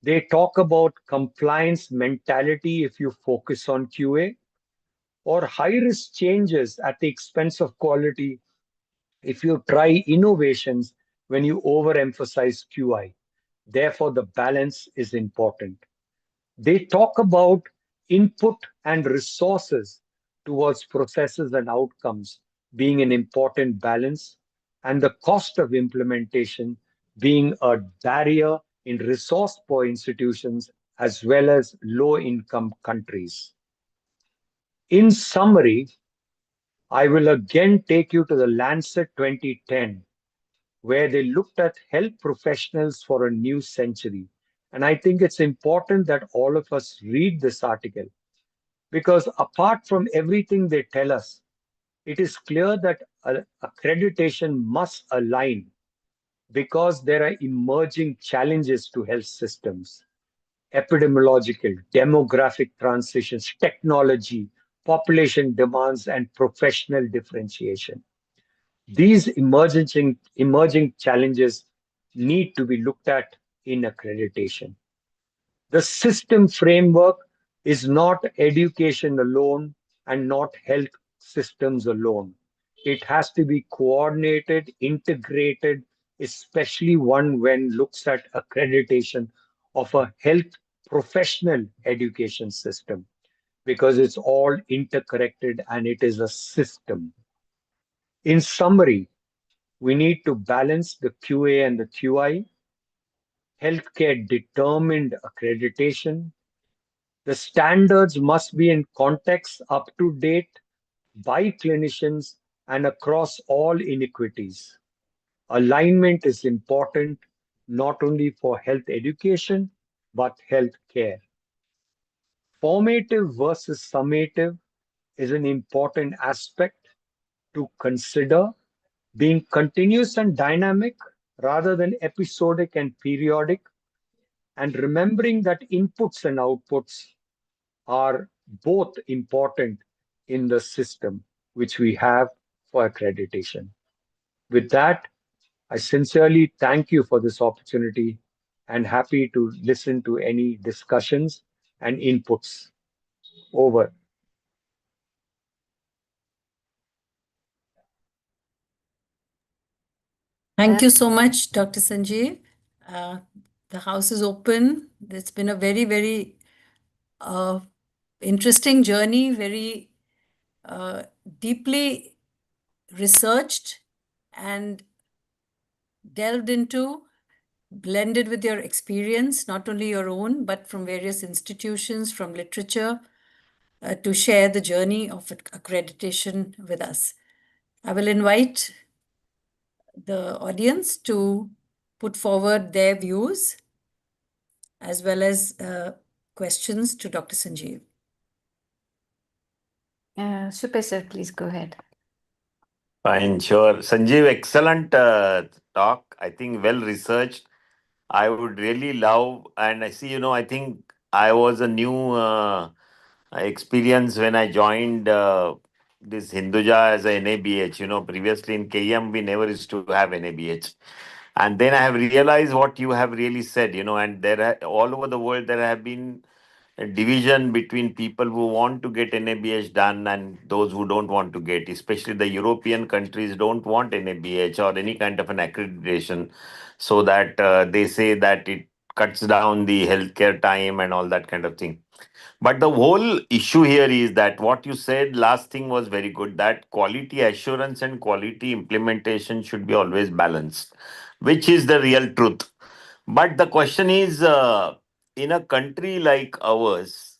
They talk about compliance mentality if you focus on QA, or high risk changes at the expense of quality if you try innovations when you overemphasize QI. Therefore, the balance is important. They talk about input and resources towards processes and outcomes being an important balance, and the cost of implementation being a barrier in resource poor institutions as well as low income countries. In summary, I will again take you to the Lancet 2010, where they looked at health professionals for a new century. And I think it's important that all of us read this article because apart from everything they tell us, it is clear that accreditation must align because there are emerging challenges to health systems: epidemiological, demographic transitions, technology, population demands, and professional differentiation. These emerging challenges need to be looked at in accreditation. The system framework is not education alone and not health systems alone. It has to be coordinated, integrated, especially one when looks at accreditation of a health professional education system, because it's all interconnected and it is a system. In summary, we need to balance the QA and the QI, healthcare determined accreditation. The standards must be in context, up to date, by clinicians and across all inequities. Alignment is important not only for health education, but health care. Formative versus summative is an important aspect to consider, being continuous and dynamic rather than episodic and periodic, and remembering that inputs and outputs are both important in the system which we have for accreditation. With that, I sincerely thank you for this opportunity and happy to listen to any discussions and inputs. Over. Thank you so much, Dr. Sanjeev. Uh, the house is open. It's been a very, very interesting journey, very deeply researched and delved into, blended with your experience, not only your own, but from various institutions, from literature, to share the journey of accreditation with us. I will invite the audience to put forward their views as well as questions to Dr. Sanjeev. Super, sir, please go ahead. Fine, sure. Sanjeev, excellent talk. I think well researched. I would really love, and I see, I think I was a new experience when I joined this Hinduja as a NABH. Previously in KM, we never used to have NABH. And then I have realized what you have really said, and all over the world, there have been a division between people who want to get NABH done and those who don't want to get, especially the European countries don't want NABH or any kind of an accreditation, so that they say that it cuts down the healthcare time and all that kind of thing. But the whole issue here is that what you said last thing was very good, that quality assurance and quality implementation should be always balanced, which is the real truth. But the question is, in a country like ours,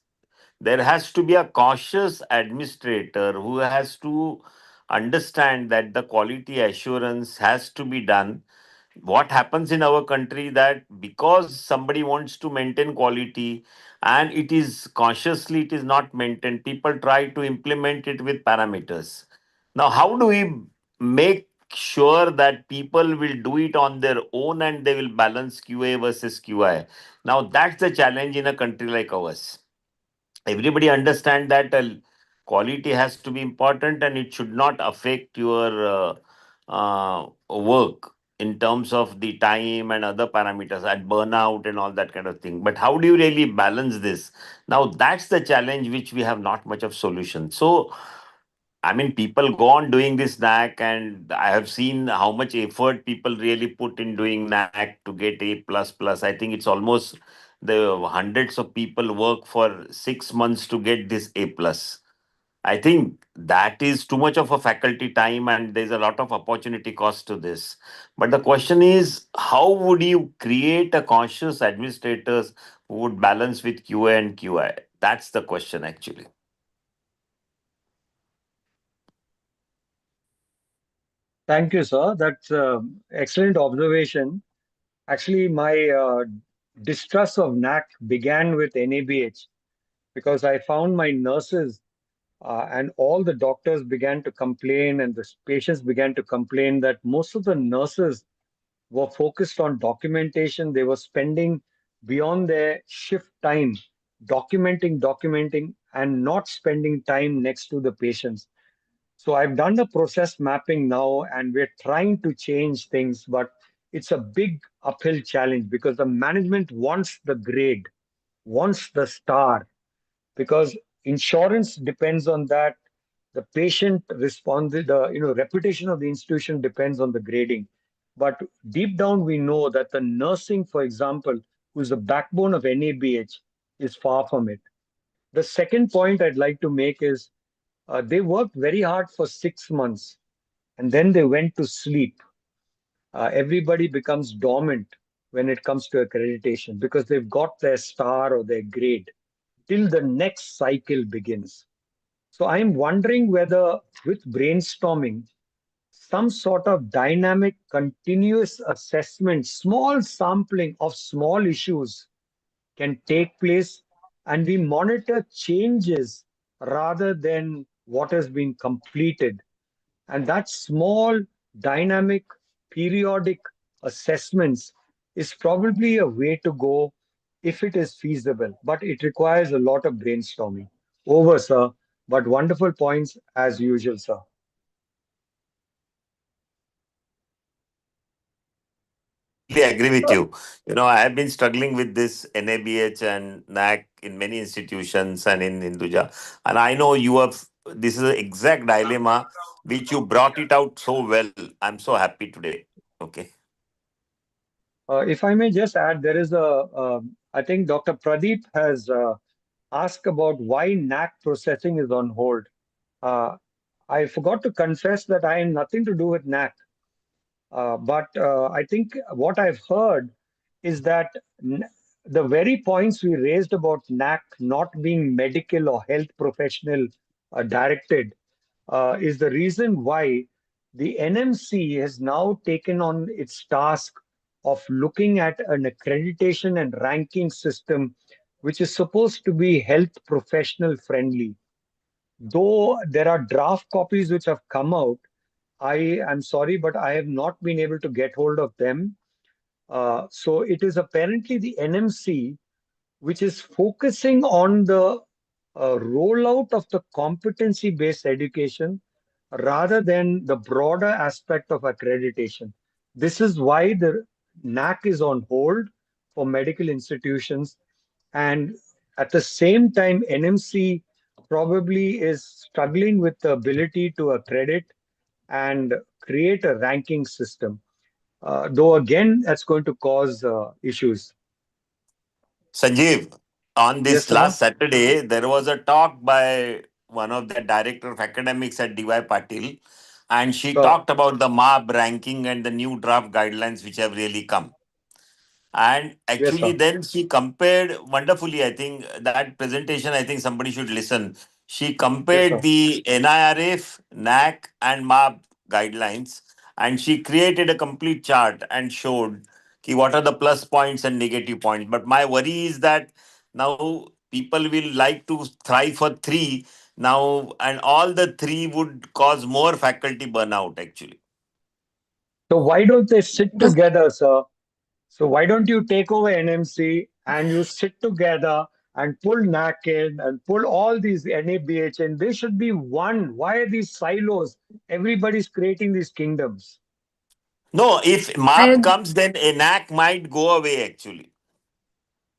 there has to be a cautious administrator who has to understand that the quality assurance has to be done. What happens in our country that because somebody wants to maintain quality and it is not maintained, people try to implement it with parameters. Now how do we make sure that people will do it on their own and they will balance QA versus QI? Now that's the challenge in a country like ours. Everybody understand that quality has to be important and it should not affect your work in terms of the time and other parameters and burnout and all that kind of thing. But how do you really balance this? Now, that's the challenge which we have not much of solution. So, I mean, people go on doing this NAC, and I have seen how much effort people really put in doing NAC to get A plus plus. I think it's almost the hundreds of people work for 6 months to get this A plus. I think that is too much of a faculty time, and there's a lot of opportunity cost to this. But the question is, how would you create a conscious administrators who would balance with QA and QI? That's the question, actually. Thank you, sir. That's excellent observation. Actually, my distrust of NAC began with NABH because I found my nurses and all the doctors began to complain, and the patients began to complain that most of the nurses were focused on documentation. They were spending beyond their shift time documenting, and not spending time next to the patients. So I've done the process mapping now, and we're trying to change things, but it's a big uphill challenge because the management wants the grade, wants the star, because insurance depends on that. The patient responded, the reputation of the institution depends on the grading. But deep down, we know that the nursing, for example, who's the backbone of NABH, is far from it. The second point I'd like to make is they worked very hard for 6 months and then they went to sleep. Everybody becomes dormant when it comes to accreditation because they've got their star or their grade till the next cycle begins. So I'm wondering whether with brainstorming, some sort of dynamic, continuous assessment, small sampling of small issues can take place, and we monitor changes rather than what has been completed. And that small, dynamic, periodic assessments is probably a way to go if it is feasible, but it requires a lot of brainstorming. Over, sir, but wonderful points as usual, sir. Completely agree with you. You know, I have been struggling with this NABH and NAC in many institutions and in Hinduja. And I know you have, this is an exact dilemma which you brought it out so well. I'm so happy today. Okay. If I may just add, there is I think Dr. Pradeep has asked about why NAC processing is on hold. Uh, I forgot to confess that I have nothing to do with NAC. But I think what I've heard is that the very points we raised about NAC not being medical or health professional directed is the reason why the NMC has now taken on its task of looking at an accreditation and ranking system which is supposed to be health professional friendly. Though there are draft copies which have come out, I am sorry, but I have not been able to get hold of them. So it is apparently the NMC which is focusing on the rollout of the competency-based education rather than the broader aspect of accreditation. This is why the NAC is on hold for medical institutions. And at the same time, NMC probably is struggling with the ability to accredit and create a ranking system. Though again, that's going to cause issues. Sanjeev, on Yes, this sir. last Saturday, there was a talk by one of the director of academics at DY Patil, and she Sure. talked about the MAB ranking and the new draft guidelines which have really come. And Yes, actually, sir. then she compared wonderfully. I think that presentation, I think somebody should listen. She Yes, compared sir. the NIRF, NAC, and MAB guidelines, and she created a complete chart and showed what are the plus points and negative points. But my worry is that now people will like to thrive for three now, and all the three would cause more faculty burnout, actually. So why don't they sit together, sir? So why don't you take over NMC and you sit together and pull NAC in and pull all these NABH in? They should be one. Why are these silos? Everybody's creating these kingdoms. No, if MAP comes, then ENAC might go away actually.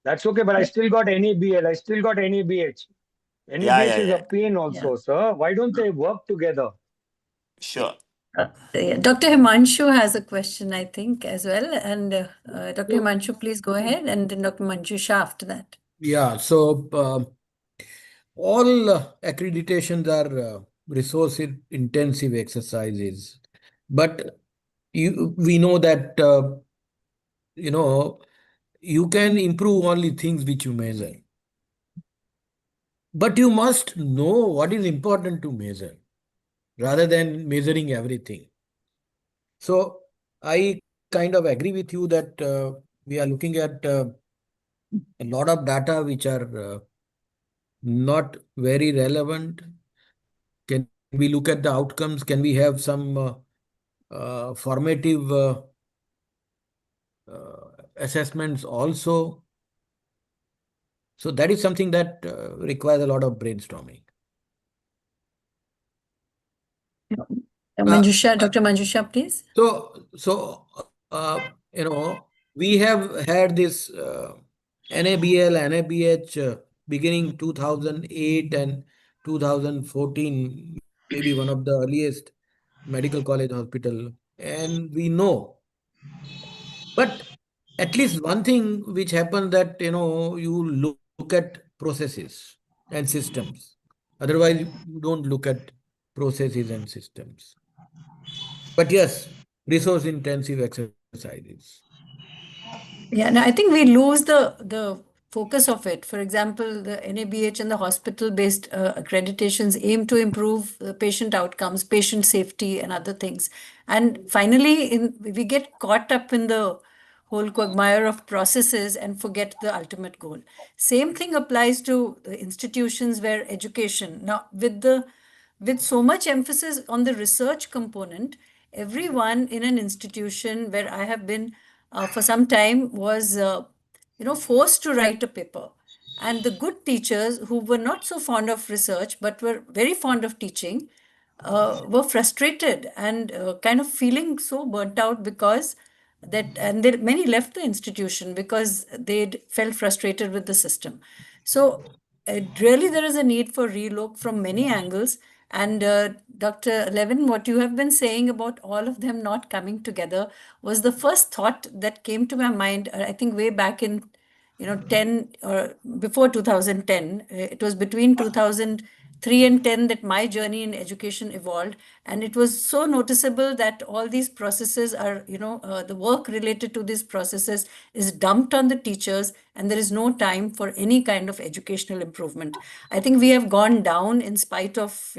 That's okay, but I still got NABL. I still got NABH. NABH is a pain also, sir. Why don't they work together? Sure. Dr. Himanshu has a question, I think, as well. And Dr. Himanshu, please go ahead. And then Dr. Manjusha after that. Yeah, so all accreditations are resource intensive exercises, but we know that you know you can improve only things which you measure, but you must know what is important to measure rather than measuring everything. So I kind of agree with you that we are looking at a lot of data which are not very relevant. Can we look at the outcomes? Can we have some formative assessments also? So that is something that requires a lot of brainstorming. Manjusha, Dr. Manjusha, please. So we have had this NABL, NABH beginning 2008 and 2014, maybe one of the earliest medical college hospital, and we know. But at least one thing which happened that you look at processes and systems. Otherwise, you don't look at processes and systems. But yes, resource intensive exercises. Yeah, no, I think we lose the focus of it. For example, the NABH and the hospital-based accreditations aim to improve patient outcomes, patient safety, and other things. And finally, we get caught up in the whole quagmire of processes and forget the ultimate goal. Same thing applies to the institutions where education. Now, with so much emphasis on the research component, everyone in an institution where I have been for some time was forced to write a paper, and the good teachers who were not so fond of research but were very fond of teaching were frustrated and kind of feeling so burnt out because many left the institution because they felt frustrated with the system. So really there is a need for relook from many angles. And Dr. Levin, what you have been saying about all of them not coming together was the first thought that came to my mind, I think way back in 10 or before 2010. It was between 2003 and 10 that my journey in education evolved, and it was so noticeable that all these processes are the work related to these processes is dumped on the teachers, and there is no time for any kind of educational improvement. I think we have gone down in spite of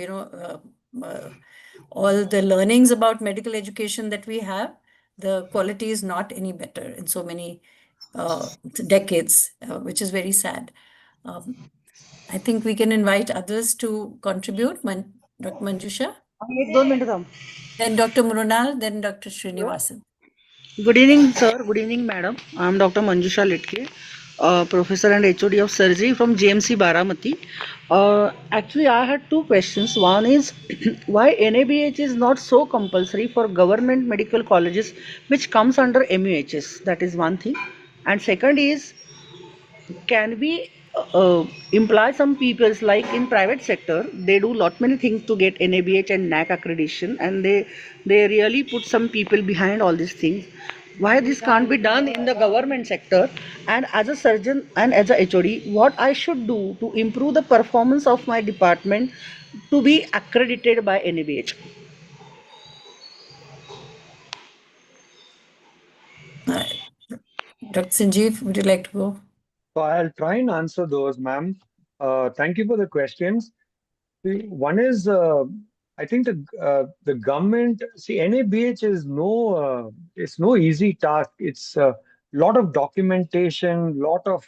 all the learnings about medical education that we have. The quality is not any better in so many decades, which is very sad. I think we can invite others to contribute. Dr. Manjusha, एक दोन मिनिटं थांब. then Dr. Mrunal, then Dr. Srinivasan. Good evening, sir. Good evening, madam. I'm Dr. Manjusha Litke, professor and HOD of surgery from GMC Baramati. Actually, I had two questions. One is why NABH is not so compulsory for government medical colleges, which comes under MUHS. That is one thing. And second is, can we imply some peoples like in private sector they do lot many things to get NABH and NAC accreditation, and they really put some people behind all these things. Why this can't be done in the government sector? And as a surgeon and as a HOD, what I should do to improve the performance of my department to be accredited by NABH? Dr. Sanjeev, would you like to go? So I'll try and answer those, ma'am. Thank you for the questions. One is, I think the government, see, NABH is it's no easy task. It's a lot of documentation, lot of,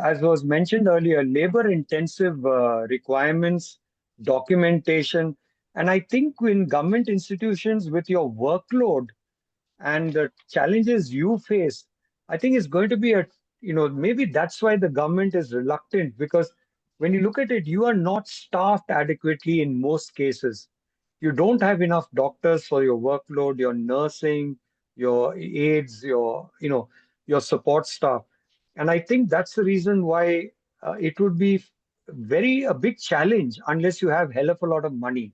as was mentioned earlier, labor-intensive requirements, documentation, and I think in government institutions with your workload and the challenges you face, I think it's going to be maybe that's why the government is reluctant, because when you look at it, you are not staffed adequately in most cases. You don't have enough doctors for your workload, your nursing, your aides, your support staff. And I think that's the reason why it would be a big challenge unless you have hell of a lot of money.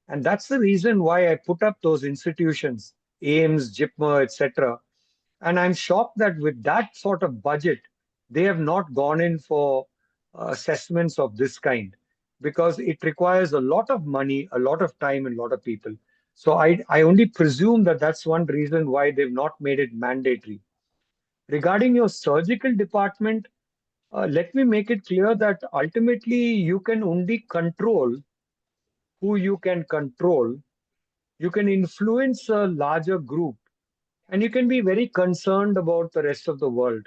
And that's the reason why I put up those institutions, AIMS, JIPMER, etc. And I'm shocked that with that sort of budget, they have not gone in for assessments of this kind, because it requires a lot of money, a lot of time, and a lot of people. So I only presume that that's one reason why they've not made it mandatory. Regarding your surgical department, let me make it clear that ultimately you can only control who you can control. You can influence a larger group, and you can be very concerned about the rest of the world.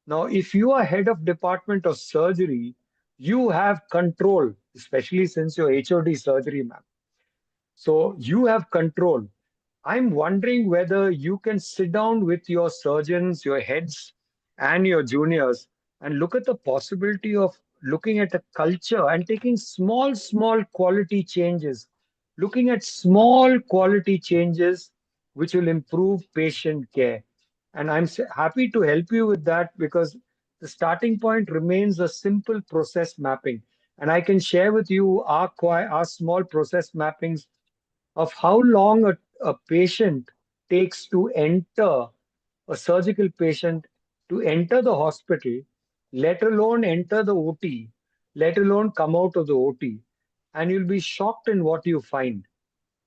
Now, if you are head of department of surgery, you have control, especially since you're HOD surgery, ma'am. So you have control. I'm wondering whether you can sit down with your surgeons, your heads, and your juniors and look at the possibility of looking at a culture and taking small quality changes, looking at small quality changes which will improve patient care. And I'm happy to help you with that, because the starting point remains a simple process mapping. And I can share with you our small process mappings of how long a patient takes to enter, a surgical patient to enter the hospital, let alone enter the OT, let alone come out of the OT. And you'll be shocked in what you find.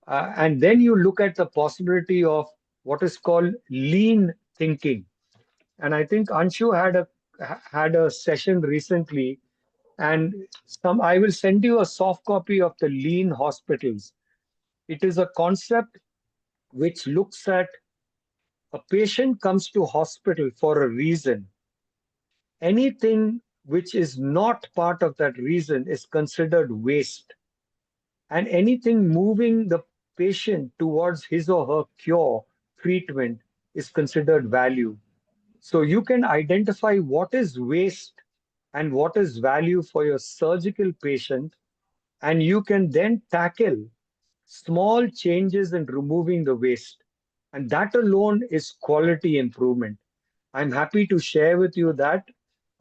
And then you look at the possibility of what is called lean thinking. And I think Anshu had a session recently, and I will send you a soft copy of the lean hospitals. It is a concept which looks at a patient comes to hospital for a reason. Anything which is not part of that reason is considered waste. And anything moving the patient towards his or her cure, treatment, is considered value. So you can identify what is waste and what is value for your surgical patient, and you can then tackle small changes in removing the waste. And that alone is quality improvement. I'm happy to share with you that.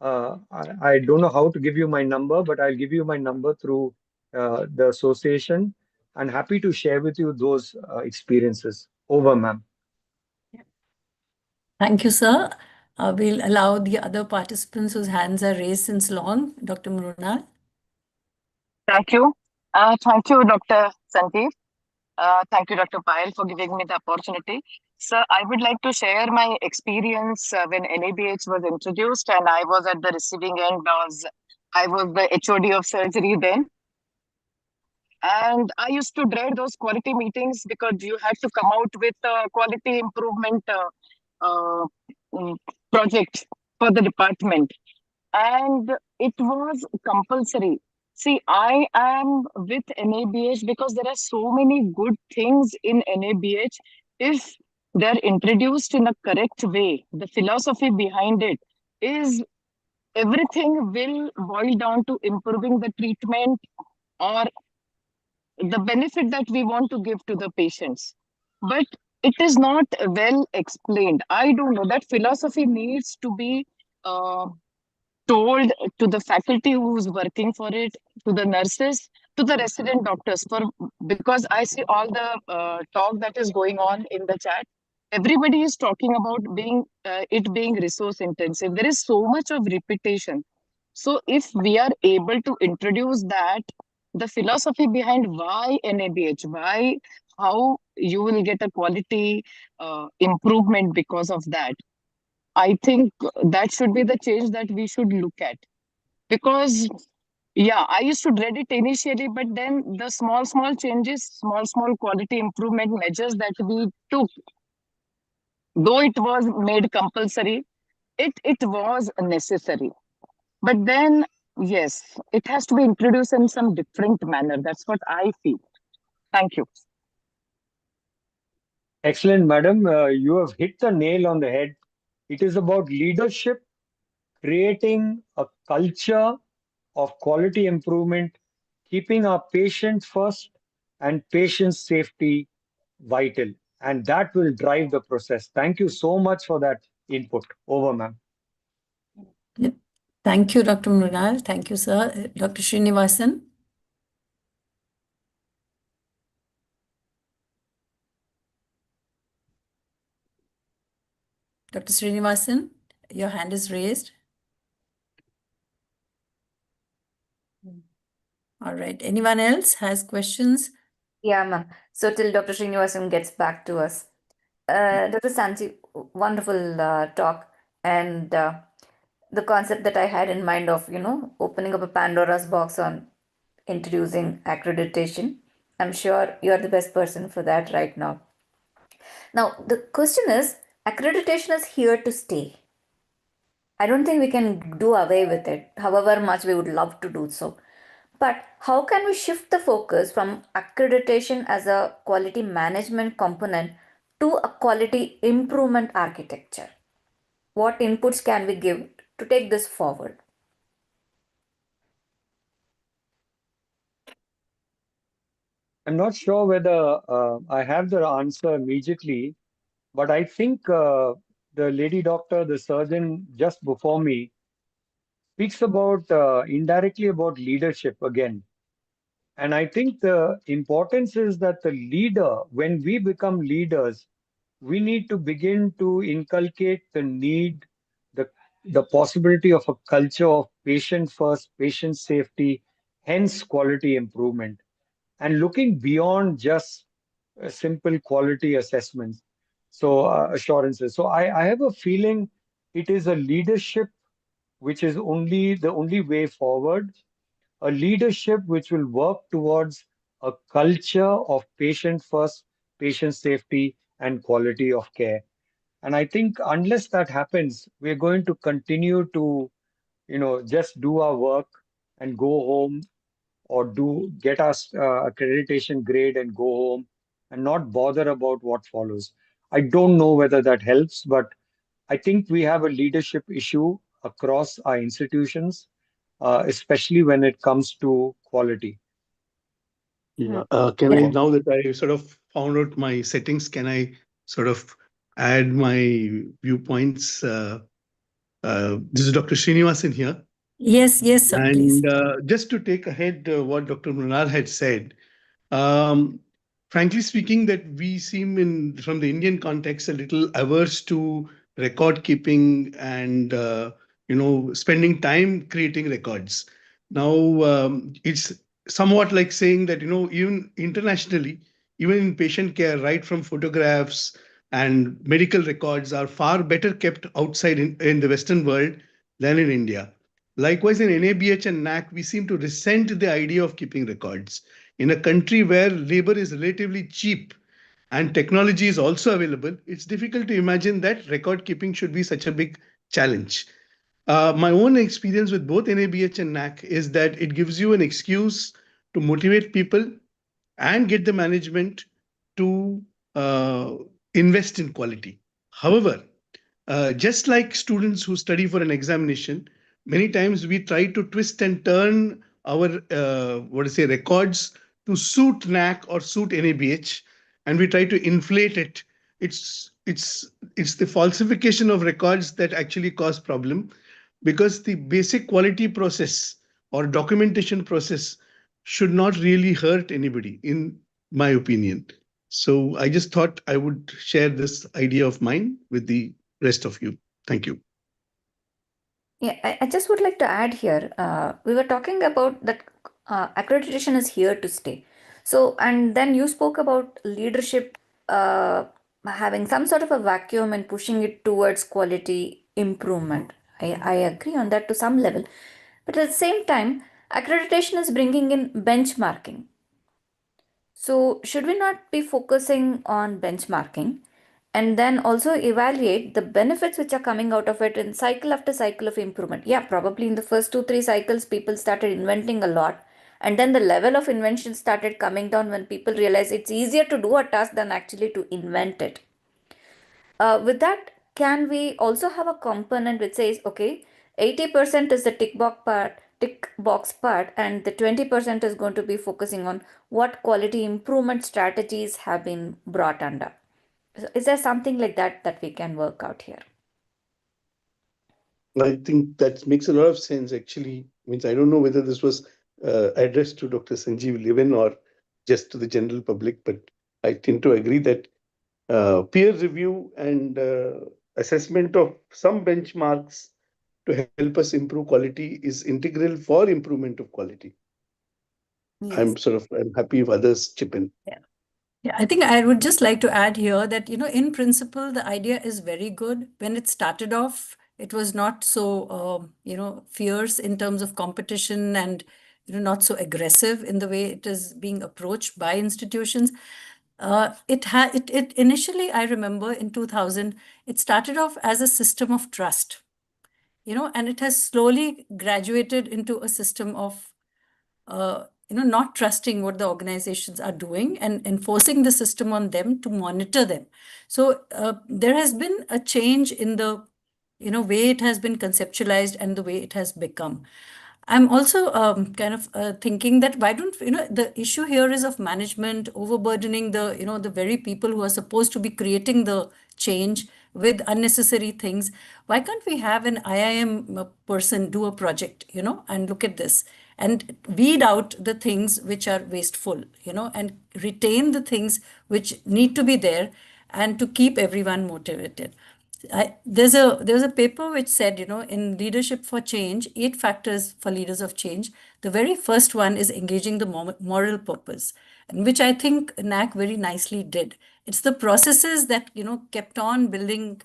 I don't know how to give you my number, but I'll give you my number through the association. I'm happy to share with you those experiences. Over, ma'am. Thank you, sir. We'll allow the other participants whose hands are raised since long. Dr. Mrunal. Thank you. Thank you, Dr. Sandeep. Thank you, Dr. Payal, for giving me the opportunity. Sir, I would like to share my experience when NABH was introduced, and I was at the receiving end because I was the HOD of surgery then. And I used to dread those quality meetings because you had to come out with a quality improvement uh, mm, project for the department. And it was compulsory. See, I am with NABH because there are so many good things in NABH. If they're introduced in a correct way, the philosophy behind it is everything will boil down to improving the treatment or the benefit that we want to give to the patients. But it is not well explained. I don't know. That philosophy needs to be uh, told to the faculty who's working for it, to the nurses, to the resident doctors. Because I see all the talk that is going on in the chat. Everybody is talking about it being resource intensive. There is so much of repetition. So if we are able to introduce that, the philosophy behind why NABH, why how you will get a quality improvement because of that. I think that should be the change that we should look at. Because, yeah, I used to dread it initially, but then the small changes, small quality improvement measures that we took, though it was made compulsory, it was necessary. But then, yes, it has to be introduced in some different manner. That's what I feel. Thank you. Excellent, madam. You have hit the nail on the head. It is about leadership, creating a culture of quality improvement, keeping our patient first, and patient safety vital. And that will drive the process. Thank you so much for that input. Over, ma'am. Yep. Thank you, Dr. Mrinal. Thank you, sir. Dr. Srinivasan. Dr. Srinivasan, your hand is raised. All right. Anyone else has questions? Yeah, ma'am. So till Dr. Srinivasan gets back to us. Dr. Sanji, wonderful talk. And the concept that I had in mind of, opening up a Pandora's box on introducing accreditation. I'm sure you're the best person for that right now. Now, the question is, accreditation is here to stay. I don't think we can do away with it, however much we would love to do so. But how can we shift the focus from accreditation as a quality management component to a quality improvement architecture? What inputs can we give to take this forward? I'm not sure whether I have the answer immediately, but I think the lady doctor, the surgeon just before me, speaks about indirectly about leadership again. And I think the importance is that the leader, when we become leaders, we need to begin to inculcate the need, the, the possibility of a culture of patient first, patient safety, hence quality improvement, and looking beyond just simple quality assessments. So assurances. So I have a feeling it is a leadership which is only the only way forward, a leadership which will work towards a culture of patient first, patient safety, and quality of care. And I think unless that happens, we're going to continue to, just do our work and go home, or do get us accreditation grade and go home and not bother about what follows. I don't know whether that helps, but I think we have a leadership issue across our institutions, especially when it comes to quality. Yeah. Can I, Yeah. now that I sort of found out my settings, can I sort of add my viewpoints? This is Dr. Srinivasan here. Yes, sir, please. And just to take ahead what Dr. Mrinal had said, um, frankly speaking, that we seem in from the Indian context a little averse to record keeping and spending time creating records. Now it's somewhat like saying that even internationally, even in patient care, right from photographs and medical records are far better kept outside in the Western world than in India. Likewise, in NABH and NAC, we seem to resent the idea of keeping records. In a country where labor is relatively cheap and technology is also available, it's difficult to imagine that record keeping should be such a big challenge. My own experience with both NABH and NAC is that it gives you an excuse to motivate people and get the management to uh, invest in quality. However, just like students who study for an examination, many times we try to twist and turn our records to suit NAC or suit NABH, and we try to inflate it. It's the falsification of records that actually cause problem, because the basic quality process or documentation process should not really hurt anybody, in my opinion. So I just thought I would share this idea of mine with the rest of you. Thank you. Yeah, I just would like to add here. We were talking about that accreditation is here to stay. So, and then you spoke about leadership having some sort of a vacuum and pushing it towards quality improvement. I agree on that to some level. But at the same time, accreditation is bringing in benchmarking. So, should we not be focusing on benchmarking and then also evaluate the benefits which are coming out of it in cycle after cycle of improvement? Yeah, probably in the first 2, 3 cycles, people started inventing a lot. And then the level of invention started coming down when people realized it's easier to do a task than actually to invent it. With that, can we also have a component which says, okay, 80% is the tick box part, and the 20% is going to be focusing on what quality improvement strategies have been brought under. So is there something like that that we can work out here? I think that makes a lot of sense, actually. Means I don't know whether this was addressed to Dr. Sanjeev Levin or just to the general public, but I tend to agree that peer review and assessment of some benchmarks to help us improve quality is integral for improvement of quality. Yes. I'm happy if others chip in. Yeah. Yeah, I think I would just like to add here that, in principle, the idea is very good. When it started off, it was not so, fierce in terms of competition and, not so aggressive in the way it is being approached by institutions. It initially, I remember in 2000, it started off as a system of trust, and it has slowly graduated into a system of not trusting what the organizations are doing and enforcing the system on them to monitor them. So there has been a change in the way it has been conceptualized and the way it has become. I'm also kind of thinking that why don't the issue here is of management overburdening the very people who are supposed to be creating the change with unnecessary things. Why can't we have an IIM person do a project, and look at this and weed out the things which are wasteful, and retain the things which need to be there and to keep everyone motivated. There's a paper which said, in leadership for change, 8 factors for leaders of change. The very first one is engaging the moral purpose, and which I think NAC very nicely did. It's the processes that kept on building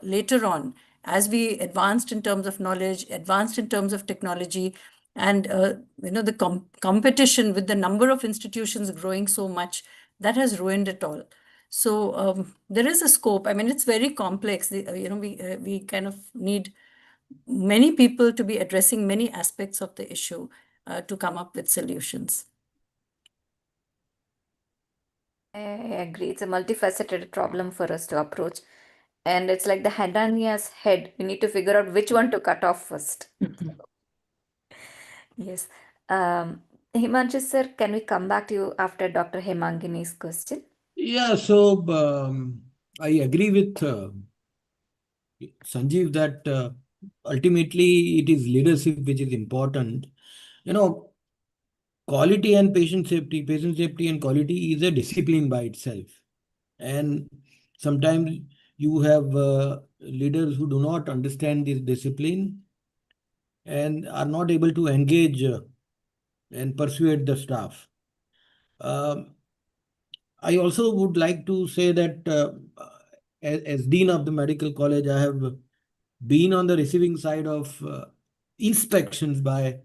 later on as we advanced in terms of knowledge, advanced in terms of technology, and the competition with the number of institutions growing so much, that has ruined it all. So there is a scope. I mean, it's very complex. We kind of need many people to be addressing many aspects of the issue to come up with solutions. I agree. It's a multifaceted problem for us to approach. And it's like the Hadania's head. We need to figure out which one to cut off first. Yes. Himanshu sir, can we come back to you after Dr. Hemangini's question? Yeah, so I agree with Sanjeev that ultimately it is leadership which is important. You know, quality and patient safety and quality is a discipline by itself. And sometimes you have leaders who do not understand this discipline and are not able to engage and persuade the staff. Um, I also would like to say that as Dean of the Medical College, I have been on the receiving side of inspections by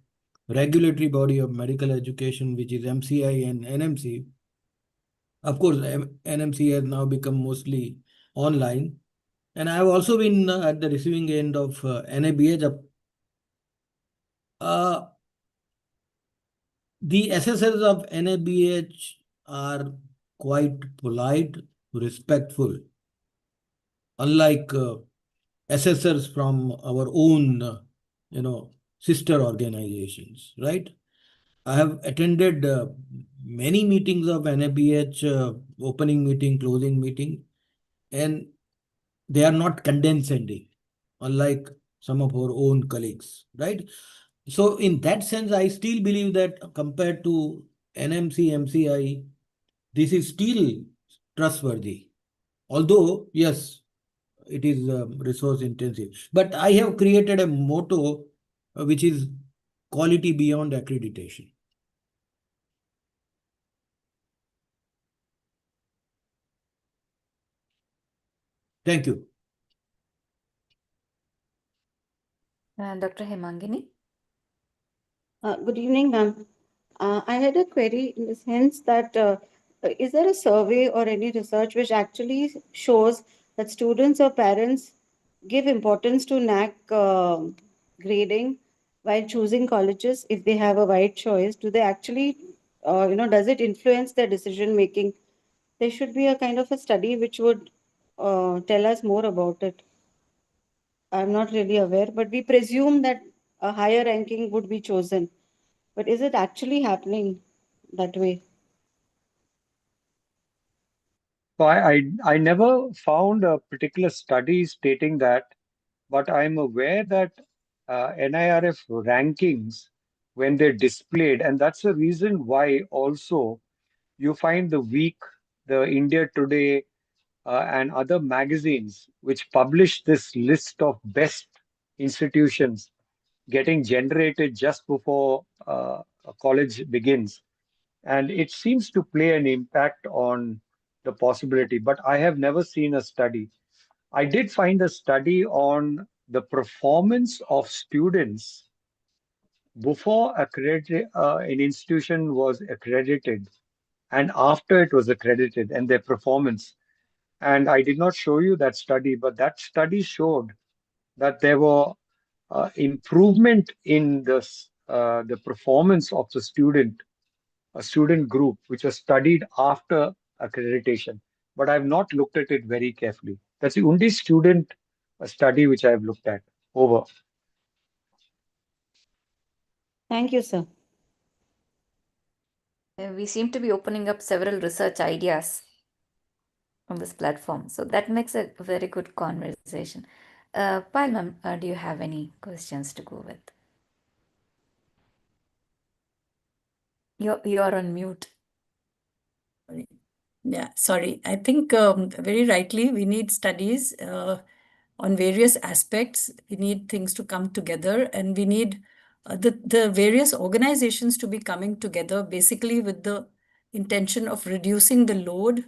regulatory body of medical education, which is MCI and NMC. Of course, NMC has now become mostly online. And I have also been at the receiving end of NABH. The SSLs of NABH are quite polite, respectful, unlike assessors from our own, sister organizations, right? I have attended many meetings of NABH, opening meeting, closing meeting, and they are not condescending, unlike some of our own colleagues, right? So in that sense, I still believe that compared to NMC, MCI, this is still trustworthy. Although, yes, it is resource intensive. But I have created a motto which is quality beyond accreditation. Thank you. Dr. Hemangini? Good evening, ma'am. I had a query in the sense that is there a survey or any research which actually shows that students or parents give importance to NAC grading while choosing colleges if they have a wide choice? Do they actually, does it influence their decision making? There should be a kind of a study which would tell us more about it. I'm not really aware, but we presume that a higher ranking would be chosen. But is it actually happening that way? So I never found a particular study stating that, but I'm aware that NIRF rankings, when they're displayed, and that's the reason why also you find the Week, the India Today, and other magazines which publish this list of best institutions getting generated just before a college begins. And it seems to play an impact on the possibility, but I have never seen a study. I did find a study on the performance of students before an institution was accredited and after it was accredited and their performance. And I did not show you that study, but that study showed that there were improvement in the performance of the student, a student group, which was studied after accreditation. But I've not looked at it very carefully. That's the only student study which I've looked at. Over. Thank you, sir. We seem to be opening up several research ideas on this platform. So that makes a very good conversation. Pal, ma'am, do you have any questions to go with? You're on mute. Sorry. Yeah, sorry. I think very rightly, we need studies on various aspects. We need things to come together, and we need the various organizations to be coming together, basically with the intention of reducing the load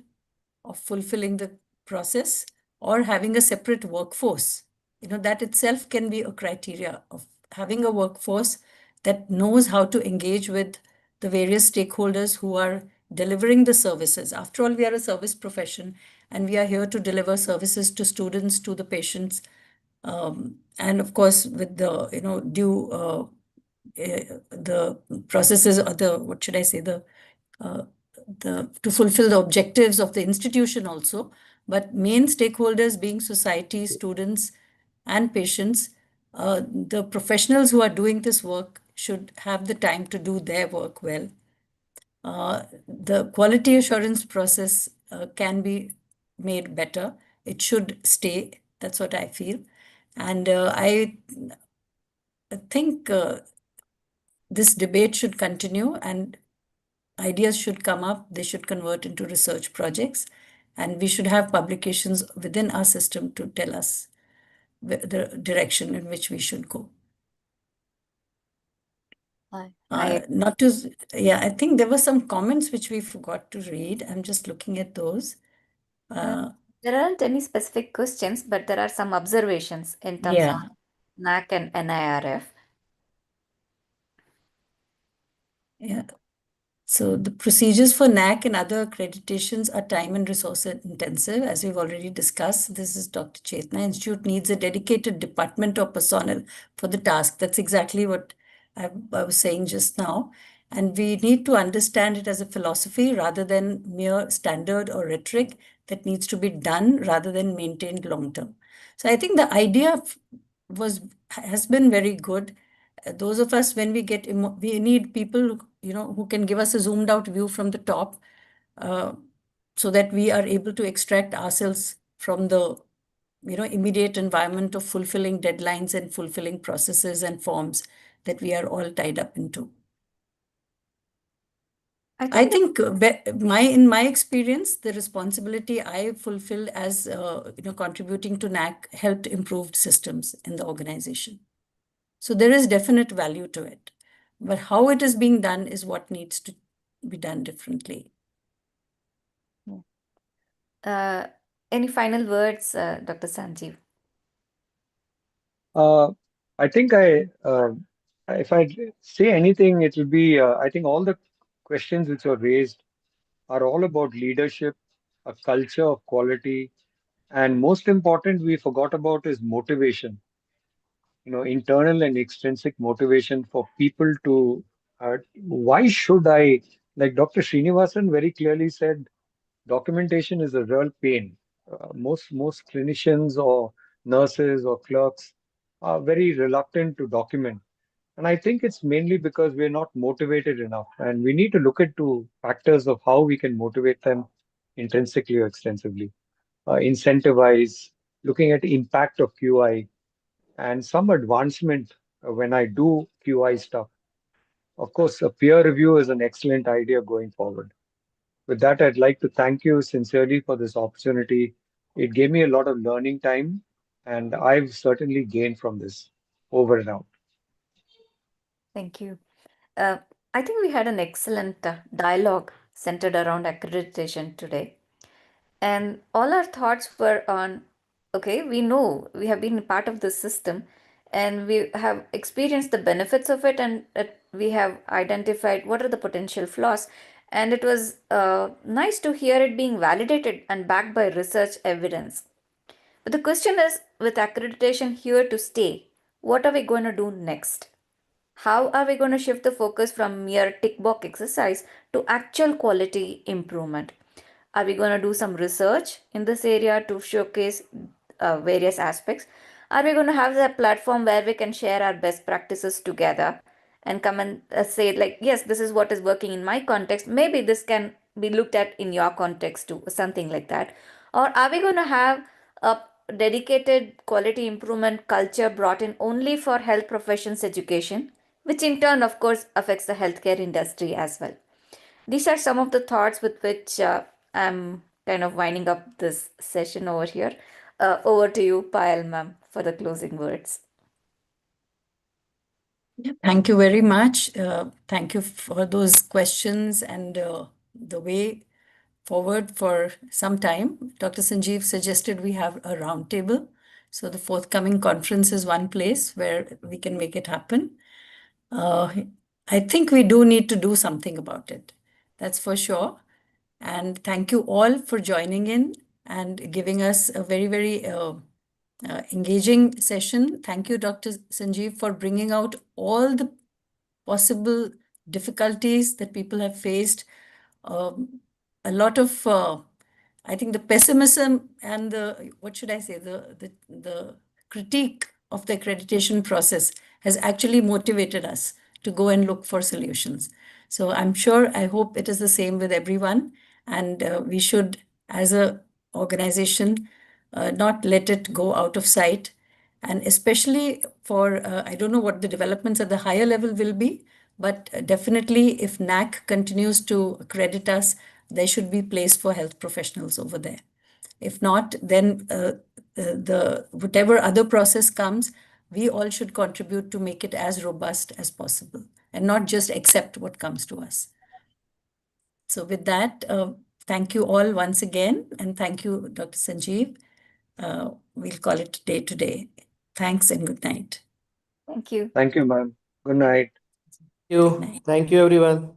of fulfilling the process or having a separate workforce. That itself can be a criteria of having a workforce that knows how to engage with the various stakeholders who are delivering the services. After all, we are a service profession and we are here to deliver services to students, to the patients, and of course with the due the processes, or the, what should I say, uh, to fulfill the objectives of the institution also, but main stakeholders being society, students, and patients. The professionals who are doing this work should have the time to do their work well. The quality assurance process can be made better. It should stay. That's what I feel. And I think this debate should continue and ideas should come up. They should convert into research projects. And we should have publications within our system to tell us the direction in which we should go. Not to, yeah, I think there were some comments which we forgot to read. I'm just looking at those. There aren't any specific questions, but there are some observations in terms Yeah. of NAC and NIRF. Yeah. So the procedures for NAC and other accreditations are time and resource intensive, as we've already discussed. This is Dr. Chetna. Institute needs a dedicated department or personnel for the task. That's exactly what I was saying just now. And we need to understand it as a philosophy rather than mere standard or rhetoric that needs to be done rather than maintained long term. So I think the idea has been very good. Those of us, when we we need people, who can give us a zoomed out view from the top, so that we are able to extract ourselves from the, immediate environment of fulfilling deadlines and fulfilling processes and forms that we are all tied up into. I think in my experience, the responsibility I fulfilled as contributing to NAC helped improve systems in the organization. So there is definite value to it, but how it is being done is what needs to be done differently. Any final words, Dr. Sanjeev? I think if I say anything, it will be, I think all the questions which were raised are all about leadership, a culture of quality, and most important, we forgot about is motivation. Internal and extrinsic motivation for people to, why should I, like Dr. Srinivasan very clearly said, documentation is a real pain. Most clinicians or nurses or clerks are very reluctant to document. And I think it's mainly because we're not motivated enough. And we need to look into factors of how we can motivate them intrinsically or extensively. Incentivize, looking at the impact of QI, and some advancement when I do QI stuff. Of course, a peer review is an excellent idea going forward. With that, I'd like to thank you sincerely for this opportunity. It gave me a lot of learning time, and I've certainly gained from this. Over and out. Thank you. Uh, I think we had an excellent dialogue centered around accreditation today. And all our thoughts were on okay, we know we have been part of this system and we have experienced the benefits of it, and we have identified what are the potential flaws. And it was nice to hear it being validated and backed by research evidence. But the question is, with accreditation here to stay, what are we going to do next? How are we going to shift the focus from mere tick box exercise to actual quality improvement? Are we going to do some research in this area to showcase various aspects? Are we going to have that platform where we can share our best practices together and come and say, like, yes, this is what is working in my context. Maybe this can be looked at in your context too, something like that. Or are we going to have a dedicated quality improvement culture brought in only for health professions education, which in turn, of course, affects the healthcare industry as well? These are some of the thoughts with which I'm kind of winding up this session over here. Over to you, Payal ma'am, for the closing words. Thank you very much. Thank you for those questions and the way forward for some time. Dr. Sanjeev suggested we have a roundtable. So the forthcoming conference is one place where we can make it happen. I think we do need to do something about it. That's for sure. And thank you all for joining in and giving us a very, very engaging session. Thank you, Dr. Sanjeev, for bringing out all the possible difficulties that people have faced. A lot of, I think, the pessimism and the, what should I say, the critique of the accreditation process has actually motivated us to go and look for solutions. So I'm sure, I hope it is the same with everyone. And we should, as a organization, not let it go out of sight. And especially for, I don't know what the developments at the higher level will be, but definitely if NAC continues to accredit us, there should be place for health professionals over there. If not, then the whatever other process comes, we all should contribute to make it as robust as possible and not just accept what comes to us. So with that, thank you all once again, and thank you, Dr. Sanjeev. We'll call it day today. Thanks and good night. Thank you. Thank you, ma'am. Good night. Good night. Thank you, everyone.